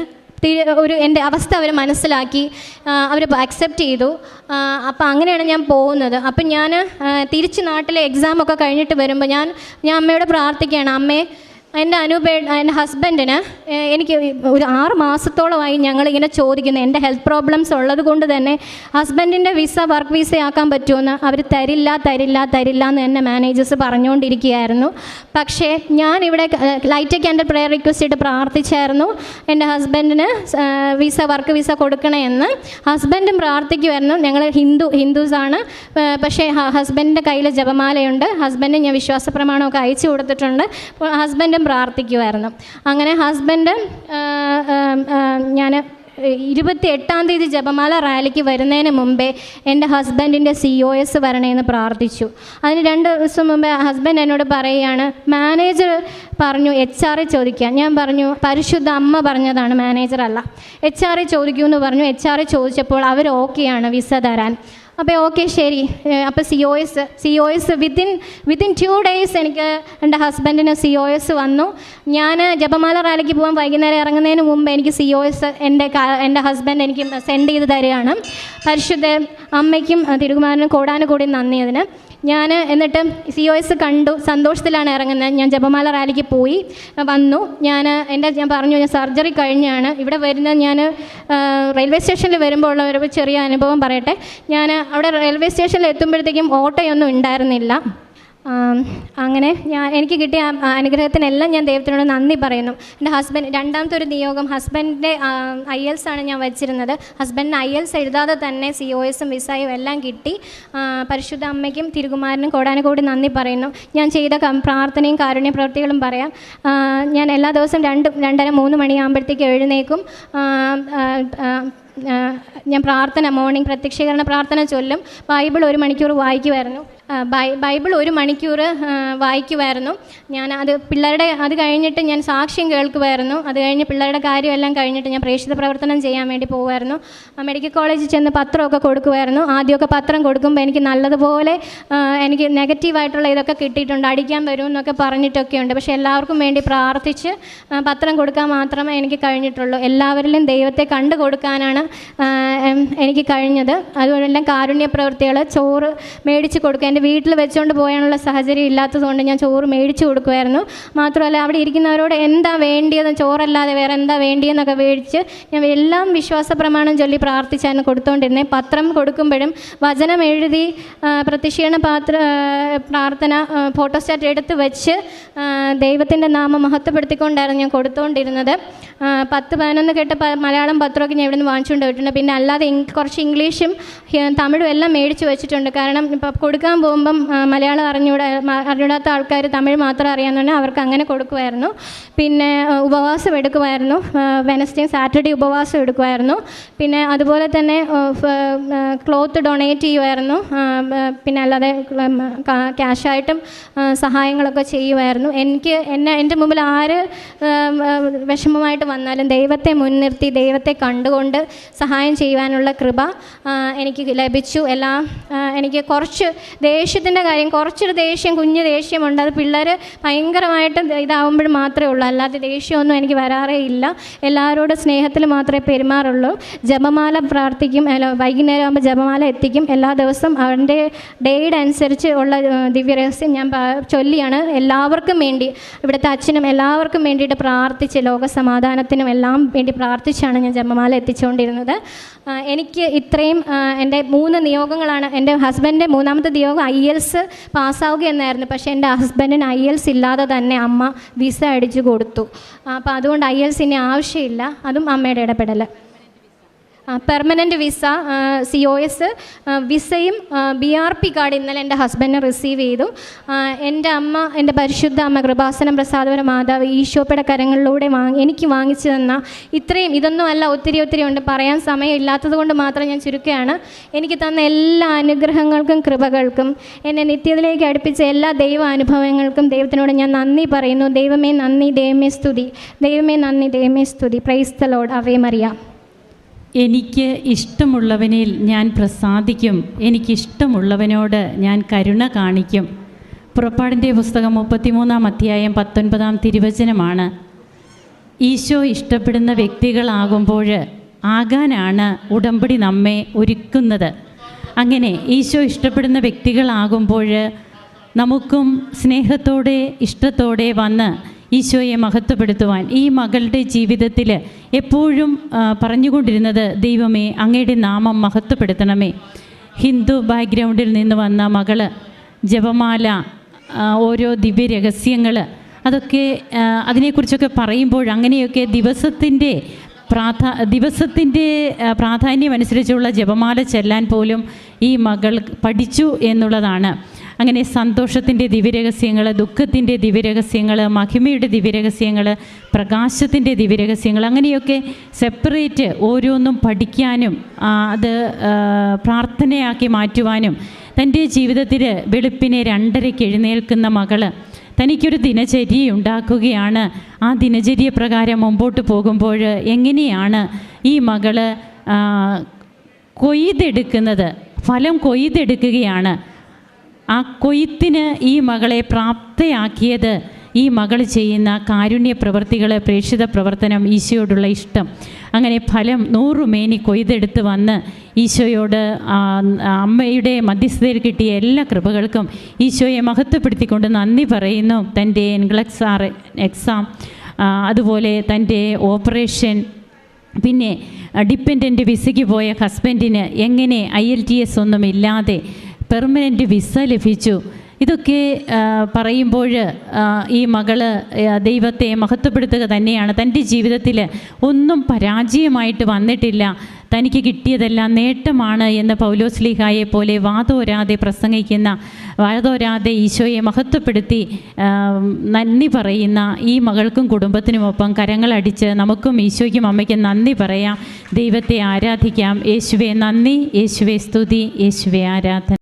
എൻ്റെ അവസ്ഥ അവർ മനസ്സിലാക്കി, അവർ അക്സെപ്റ്റ് ചെയ്തു. അപ്പം അങ്ങനെയാണ് ഞാൻ പോകുന്നത്. അപ്പം ഞാൻ തിരിച്ച് നാട്ടിലെ എക്സാമൊക്കെ കഴിഞ്ഞിട്ട് വരുമ്പോൾ ഞാൻ അമ്മയോട് പ്രാർത്ഥിക്കുകയാണ്, അമ്മേ എൻ്റെ ഹസ്ബൻഡിന് എനിക്ക് ഒരു 6 മാസത്തോളമായി ഞങ്ങളിങ്ങനെ ചോദിക്കുന്നു. എൻ്റെ ഹെൽത്ത് പ്രോബ്ലംസ് ഉള്ളത് കൊണ്ട് തന്നെ ഹസ്ബൻഡിൻ്റെ വിസ വർക്ക് വിസ ആക്കാൻ പറ്റുമെന്ന് അവർ തരില്ല എന്ന് എന്നെ മാനേജേഴ്സ് പറഞ്ഞുകൊണ്ടിരിക്കുകയായിരുന്നു. പക്ഷേ ഞാനിവിടെ ലൈറ്റ് ക്യാൻഡിൽ പ്രെയർ റിക്വസ്റ്റ് ഇട്ട് പ്രാർത്ഥിച്ചായിരുന്നു എൻ്റെ ഹസ്ബൻഡിന് വർക്ക് വിസ കൊടുക്കണമെന്ന്. ഹസ്ബൻഡും പ്രാർത്ഥിക്കുമായിരുന്നു. ഞങ്ങൾ ഹിന്ദുസാണ്. പക്ഷേ ഹസ്ബൻഡിൻ്റെ കയ്യിൽ ജപമാലയുണ്ട്. ഹസ്ബൻഡ് ഞാൻ വിശ്വാസ പ്രമാണമൊക്കെ അയച്ചു കൊടുത്തിട്ടുണ്ട്. ഹസ്ബൻഡ് പ്രാർത്ഥിക്കുമായിരുന്നു. അങ്ങനെ ഹസ്ബൻഡ് ഞാൻ 28-ാം തീയതി ജപമാല റാലിക്ക് വരുന്നതിന് മുമ്പേ എൻ്റെ ഹസ്ബൻഡിൻ്റെ COS വരണമെന്ന് പ്രാർത്ഥിച്ചു. അതിന് 2 ദിവസം മുമ്പേ ഹസ്ബൻഡ് എന്നോട് പറയുകയാണ്, മാനേജർ പറഞ്ഞു HR ചോദിക്കാൻ. ഞാൻ പറഞ്ഞു പരിശുദ്ധ അമ്മ പറഞ്ഞതാണ്, മാനേജർ അല്ല. HR ചോദിക്കൂ എന്ന് പറഞ്ഞു. HR ചോദിച്ചപ്പോൾ അവർ ഓക്കെയാണ് വിസ തരാൻ. അപ്പോൾ ഓക്കെ ശരി. അപ്പോൾ COS വിത്തിൻ 2 days എനിക്ക് എൻ്റെ ഹസ്ബൻഡിന് COS വന്നു. ഞാൻ ജപമാല റാലിക്ക് പോകാൻ വൈകുന്നേരം ഇറങ്ങുന്നതിന് മുമ്പ് എനിക്ക് COS എൻ്റെ ഹസ്ബൻഡ് എനിക്ക് സെൻഡ് ചെയ്ത് തരികയാണ്. പരിശുദ്ധ അമ്മയ്ക്കും തിരുകുമാരനും കോടാനുകൂടി നന്ദി അതിന്. ഞാൻ എന്നിട്ട് COS കണ്ടു, സന്തോഷത്തിലാണ് ഇറങ്ങുന്നത്. ഞാൻ ജപമാല റാലിക്ക് പോയി വന്നു. ഞാൻ പറഞ്ഞു ഞാൻ സർജറി കഴിഞ്ഞാണ് ഇവിടെ വരുന്നത്. ഞാൻ റെയിൽവേ സ്റ്റേഷനിൽ വരുമ്പോൾ ഉള്ള ഒരു ചെറിയ അനുഭവം പറയട്ടെ. ഞാൻ അവിടെ റെയിൽവേ സ്റ്റേഷനിൽ എത്തുമ്പോഴത്തേക്കും ഓട്ടോയൊന്നും ഉണ്ടായിരുന്നില്ല. അങ്ങനെ എനിക്ക് കിട്ടിയ അനുഗ്രഹത്തിനെല്ലാം ഞാൻ ദൈവത്തിനോട് നന്ദി പറയുന്നു. എൻ്റെ ഹസ്ബൻഡ് രണ്ടാമത്തെ ഒരു നിയോഗം, ഹസ്ബൻഡിൻ്റെ IELTS ആണ് ഞാൻ വച്ചിരുന്നത്. ഹസ്ബൻഡിന് IELTS എഴുതാതെ തന്നെ COSും വിസയും എല്ലാം കിട്ടി. പരിശുദ്ധ അമ്മയ്ക്കും തിരുകുമാരനും കോടാനുകൂടി നന്ദി പറയുന്നു. ഞാൻ ചെയ്ത പ്രാർത്ഥനയും കാരുണ്യ പ്രവൃത്തികളും പറയാം. ഞാൻ എല്ലാ ദിവസവും 2-2:30 മണിയാകുമ്പോഴത്തേക്ക് എഴുന്നേക്കും. ഞാൻ മോർണിംഗ് പ്രത്യക്ഷീകരണ പ്രാർത്ഥന ചൊല്ലും. ബൈബിൾ 1 മണിക്കൂർ വായിക്കുമായിരുന്നു. ബൈബിൾ 1 മണിക്കൂർ വായിക്കുമായിരുന്നു. ഞാൻ അത് കഴിഞ്ഞിട്ട് ഞാൻ സാക്ഷ്യം കേൾക്കുമായിരുന്നു. അത് കഴിഞ്ഞ് പിള്ളേരുടെ കാര്യമെല്ലാം കഴിഞ്ഞിട്ട് ഞാൻ പ്രേക്ഷിത പ്രവർത്തനം ചെയ്യാൻ വേണ്ടി പോകുമായിരുന്നു. മെഡിക്കൽ കോളേജിൽ ചെന്ന് പത്രമൊക്കെ കൊടുക്കുമായിരുന്നു. ആദ്യമൊക്കെ പത്രം കൊടുക്കുമ്പോൾ എനിക്ക് നല്ലതുപോലെ എനിക്ക് നെഗറ്റീവായിട്ടുള്ള ഇതൊക്കെ കിട്ടിയിട്ടുണ്ട്. അടിക്കാൻ വരുമെന്നൊക്കെ പറഞ്ഞിട്ടൊക്കെ ഉണ്ട്. പക്ഷേ എല്ലാവർക്കും വേണ്ടി പ്രാർത്ഥിച്ച് പത്രം കൊടുക്കാൻ മാത്രമേ എനിക്ക് കഴിഞ്ഞിട്ടുള്ളൂ. എല്ലാവരിലും ദൈവത്തെ കണ്ടു കൊടുക്കാനാണ് എനിക്ക് കഴിഞ്ഞത്. അതുകൊണ്ടെല്ലാം കാരുണ്യ പ്രവൃത്തികൾ, ചോറ് മേടിച്ച് കൊടുക്കുക. എൻ്റെ വീട്ടിൽ വെച്ചുകൊണ്ട് പോകാനുള്ള സാഹചര്യം ഇല്ലാത്തതുകൊണ്ട് ഞാൻ ചോറ് മേടിച്ച് കൊടുക്കുമായിരുന്നു. മാത്രമല്ല അവിടെ ഇരിക്കുന്നവരോട് എന്താ വേണ്ടിയെന്ന്, ചോറല്ലാതെ വേറെ എന്താ വേണ്ടിയെന്നൊക്കെ മേടിച്ച് ഞാൻ എല്ലാം വിശ്വാസ പ്രമാണം ചൊല്ലി പ്രാർത്ഥിച്ചാണ് കൊടുത്തുകൊണ്ടിരുന്നത്. പത്രം കൊടുക്കുമ്പോഴും വചനം എഴുതി പ്രത്യക്ഷീകരണ പ്രാർത്ഥന ഫോട്ടോസ്റ്റാറ്റ് എടുത്ത് വെച്ച് ദൈവത്തിൻ്റെ നാമം മഹത്വപ്പെടുത്തിക്കൊണ്ടായിരുന്നു ഞാൻ കൊടുത്തുകൊണ്ടിരുന്നത്. 10-11 കേട്ട മലയാളം പത്രമൊക്കെ ഞാൻ ഇവിടെ നിന്ന് വാങ്ങിച്ചുകൊണ്ട് പോയിട്ടുണ്ട്. പിന്നെ അല്ലാതെ കുറച്ച് ഇംഗ്ലീഷും തമിഴും എല്ലാം മേടിച്ച് വെച്ചിട്ടുണ്ട്. കാരണം ഇപ്പം കൊടുക്കാൻ പോകുമ്പം മലയാളം അറിഞ്ഞൂടാത്ത ആൾക്കാർ തമിഴ് മാത്രം അറിയാമെന്നുണ്ടെങ്കിൽ അവർക്ക് അങ്ങനെ കൊടുക്കുമായിരുന്നു. പിന്നെ ഉപവാസം എടുക്കുമായിരുന്നു. വെനസ്ഡേയും സാറ്റർഡേ ഉപവാസം എടുക്കുമായിരുന്നു. പിന്നെ അതുപോലെ തന്നെ ക്ലോത്ത് ഡൊണേറ്റ് ചെയ്യുമായിരുന്നു. പിന്നെ അല്ലാതെ ക്യാഷായിട്ടും സഹായങ്ങളൊക്കെ ചെയ്യുമായിരുന്നു. എൻ്റെ മുമ്പിൽ ആര് വിഷമമായിട്ട് വന്നാലും ദൈവത്തെ മുൻനിർത്തി ദൈവത്തെ കണ്ടുകൊണ്ട് സഹായം ചെയ്യുവാനുള്ള കൃപ എനിക്ക് ലഭിച്ചു. എനിക്ക് കുറച്ച് ദേഷ്യത്തിൻ്റെ കാര്യം, കുറച്ചൊരു ദേഷ്യം, കുഞ്ഞ് ദേഷ്യമുണ്ട്. അത് പിള്ളേർ ഭയങ്കരമായിട്ട് ഇതാവുമ്പോഴും മാത്രമേ ഉള്ളൂ. അല്ലാതെ ദേഷ്യമൊന്നും എനിക്ക് വരാറേ ഇല്ല. എല്ലാവരോടും സ്നേഹത്തിൽ മാത്രമേ പെരുമാറുള്ളൂ. ജപമാല പ്രാർത്ഥിക്കും. വൈകുന്നേരം ആകുമ്പോൾ ജപമാല എത്തിക്കും. എല്ലാ ദിവസവും അവൻ്റെ ഡേയുടെ അനുസരിച്ച് ഉള്ള ദിവ്യരഹസ്യം ഞാൻ ചൊല്ലിയാണ് എല്ലാവർക്കും വേണ്ടി, ഇവിടുത്തെ അച്ഛനും എല്ലാവർക്കും വേണ്ടിയിട്ട് പ്രാർത്ഥിച്ച് ലോകസമാധാനത്തിനും എല്ലാം വേണ്ടി പ്രാർത്ഥിച്ചാണ് ഞാൻ ജപമാല എത്തിച്ചുകൊണ്ടിരുന്നത്. എനിക്ക് ഇത്രയും എൻ്റെ 3 നിയോഗങ്ങളാണ്. എൻ്റെ ഹസ്ബൻഡിൻ്റെ 3ാമത്തെ നിയോഗം IELTS പാസ്സാവുക എന്നായിരുന്നു. പക്ഷേ എൻ്റെ ഹസ്ബൻഡിന് IELTS ഇല്ലാതെ തന്നെ അമ്മ വിസ അടിച്ചു കൊടുത്തു. അപ്പോൾ അതുകൊണ്ട് IELTS ഇനി ആവശ്യമില്ല. അതും അമ്മയുടെ ഇടപെടൽ. പെർമനൻറ്റ് വിസ, COS വിസയും BRP കാർഡ് ഇന്നലെ എൻ്റെ ഹസ്ബൻഡിനെ റിസീവ് ചെയ്തു. എൻ്റെ അമ്മ, എൻ്റെ പരിശുദ്ധ അമ്മ കൃപാസനം പ്രസാദപര മാതാവ് ഈശോയുടെ കരങ്ങളിലൂടെ എനിക്ക് വാങ്ങിച്ചു തന്ന ഇത്രയും, ഇതൊന്നുമല്ല, ഒത്തിരി ഉണ്ട്, പറയാൻ സമയമില്ലാത്തത് കൊണ്ട് മാത്രം ഞാൻ ചുരുക്കുകയാണ്. എനിക്ക് തന്ന എല്ലാ അനുഗ്രഹങ്ങൾക്കും കൃപകൾക്കും എന്നെ നിത്യത്തിലേക്ക് അടുപ്പിച്ച എല്ലാ ദൈവാനുഭവങ്ങൾക്കും ദൈവത്തിനോട് ഞാൻ നന്ദി പറയുന്നു. ദൈവമേ നന്ദി, ദൈവമേ സ്തുതി, ദൈവമേ നന്ദി, ദൈവമേ സ്തുതി. Praise the lord. Ave Maria. എനിക്ക് ഇഷ്ടമുള്ളവനിൽ ഞാൻ പ്രസാദിക്കും, എനിക്കിഷ്ടമുള്ളവനോട് ഞാൻ കരുണ കാണിക്കും. പുറപ്പാടിൻ്റെ പുസ്തകം 33-ാം അധ്യായം 19-ാം തിരുവചനമാണ്. ഈശോ ഇഷ്ടപ്പെടുന്ന വ്യക്തികളാകുമ്പോൾ ആകാനാണ് ഉടമ്പടി നമ്മെ ഒരുക്കുന്നത്. അങ്ങനെ ഈശോ ഇഷ്ടപ്പെടുന്ന വ്യക്തികളാകുമ്പോൾ നമുക്കും സ്നേഹത്തോടെ ഇഷ്ടത്തോടെ വന്ന് ഈശോയെ മഹത്വപ്പെടുത്തുവാൻ ഈ മകളുടെ ജീവിതത്തിൽ എപ്പോഴും പറഞ്ഞുകൊണ്ടിരുന്നത്, ദൈവമേ അങ്ങയുടെ നാമം മഹത്വപ്പെടുത്തണമേ. ഹിന്ദു ബാക്ക്ഗ്രൗണ്ടിൽ നിന്ന് വന്ന മകള് ജപമാല, ഓരോ ദിവ്യരഹസ്യങ്ങൾ, അതൊക്കെ അതിനെക്കുറിച്ചൊക്കെ പറയുമ്പോൾ അങ്ങനെയൊക്കെ ദിവസത്തിൻ്റെ പ്രാധാന്യം അനുസരിച്ചുള്ള ജപമാല ചെല്ലാൻ പോലും ഈ മകൾ പഠിച്ചു എന്നുള്ളതാണ്. അങ്ങനെ സന്തോഷത്തിൻ്റെ ദിവ്യരഹസ്യങ്ങൾ, ദുഃഖത്തിൻ്റെ ദിവ്യരഹസ്യങ്ങൾ, മഹിമയുടെ ദിവ്യരഹസ്യങ്ങൾ, പ്രകാശത്തിൻ്റെ ദിവ്യരഹസ്യങ്ങൾ, അങ്ങനെയൊക്കെ സെപ്പറേറ്റ് ഓരോന്നും പഠിക്കാനും അത് പ്രാർത്ഥനയാക്കി മാറ്റുവാനും തൻ്റെ ജീവിതത്തിൽ വെളുപ്പിനെ 2:30 എഴുന്നേൽക്കുന്ന മകള് തനിക്കൊരു ദിനചര്യ ഉണ്ടാക്കുകയാണ്. ആ ദിനചര്യ പ്രകാരം മുമ്പോട്ട് പോകുമ്പോൾ എങ്ങനെയാണ് ഈ മകള് കൊയ്തെടുക്കുന്നത്, ഫലം കൊയ്തെടുക്കുകയാണ്. ആ കൊയ്ത്തിന് ഈ മകളെ പ്രാപ്തയാക്കിയത് ഈ മകൾ ചെയ്യുന്ന കാരുണ്യ പ്രവർത്തികൾ, പ്രേക്ഷിത പ്രവർത്തനം, ഈശോയോടുള്ള ഇഷ്ടം. അങ്ങനെ ഫലം 100 മേനി കൊയ്തെടുത്ത് വന്ന് ഈശോയോട് അമ്മയുടെ മധ്യസ്ഥതയിൽ കിട്ടിയ എല്ലാ കൃപകൾക്കും ഈശോയെ മഹത്വപ്പെടുത്തിക്കൊണ്ട് നന്ദി പറയുന്നു. തൻ്റെ NCLEX എക്സാം, അതുപോലെ തൻ്റെ ഓപ്പറേഷൻ, പിന്നെ ഡിപ്പെൻഡൻ്റ് വിസയ്ക്ക് പോയ ഹസ്ബൻഡിന് എങ്ങനെ IELTS ഒന്നുമില്ലാതെ പെർമനൻറ്റ് വിസ ലഭിച്ചു. ഇതൊക്കെ പറയുമ്പോൾ ഈ മകള് ദൈവത്തെ മഹത്വപ്പെടുത്തുക തന്നെയാണ്. തൻ്റെ ജീവിതത്തിൽ ഒന്നും പരാജയമായിട്ട് വന്നിട്ടില്ല, തനിക്ക് കിട്ടിയതെല്ലാം നേട്ടമാണ് എന്ന് പൗലോസ്ലീഹായെ പോലെ വാതോരാതെ ഈശോയെ മഹത്വപ്പെടുത്തി നന്ദി പറയുന്ന ഈ മകൾക്കും കുടുംബത്തിനുമൊപ്പം കരങ്ങളടിച്ച് നമുക്കും ഈശോയ്ക്കും അമ്മയ്ക്കും നന്ദി പറയാം, ദൈവത്തെ ആരാധിക്കാം. യേശുവേ നന്ദി, യേശുവേ സ്തുതി, യേശുവേ ആരാധന.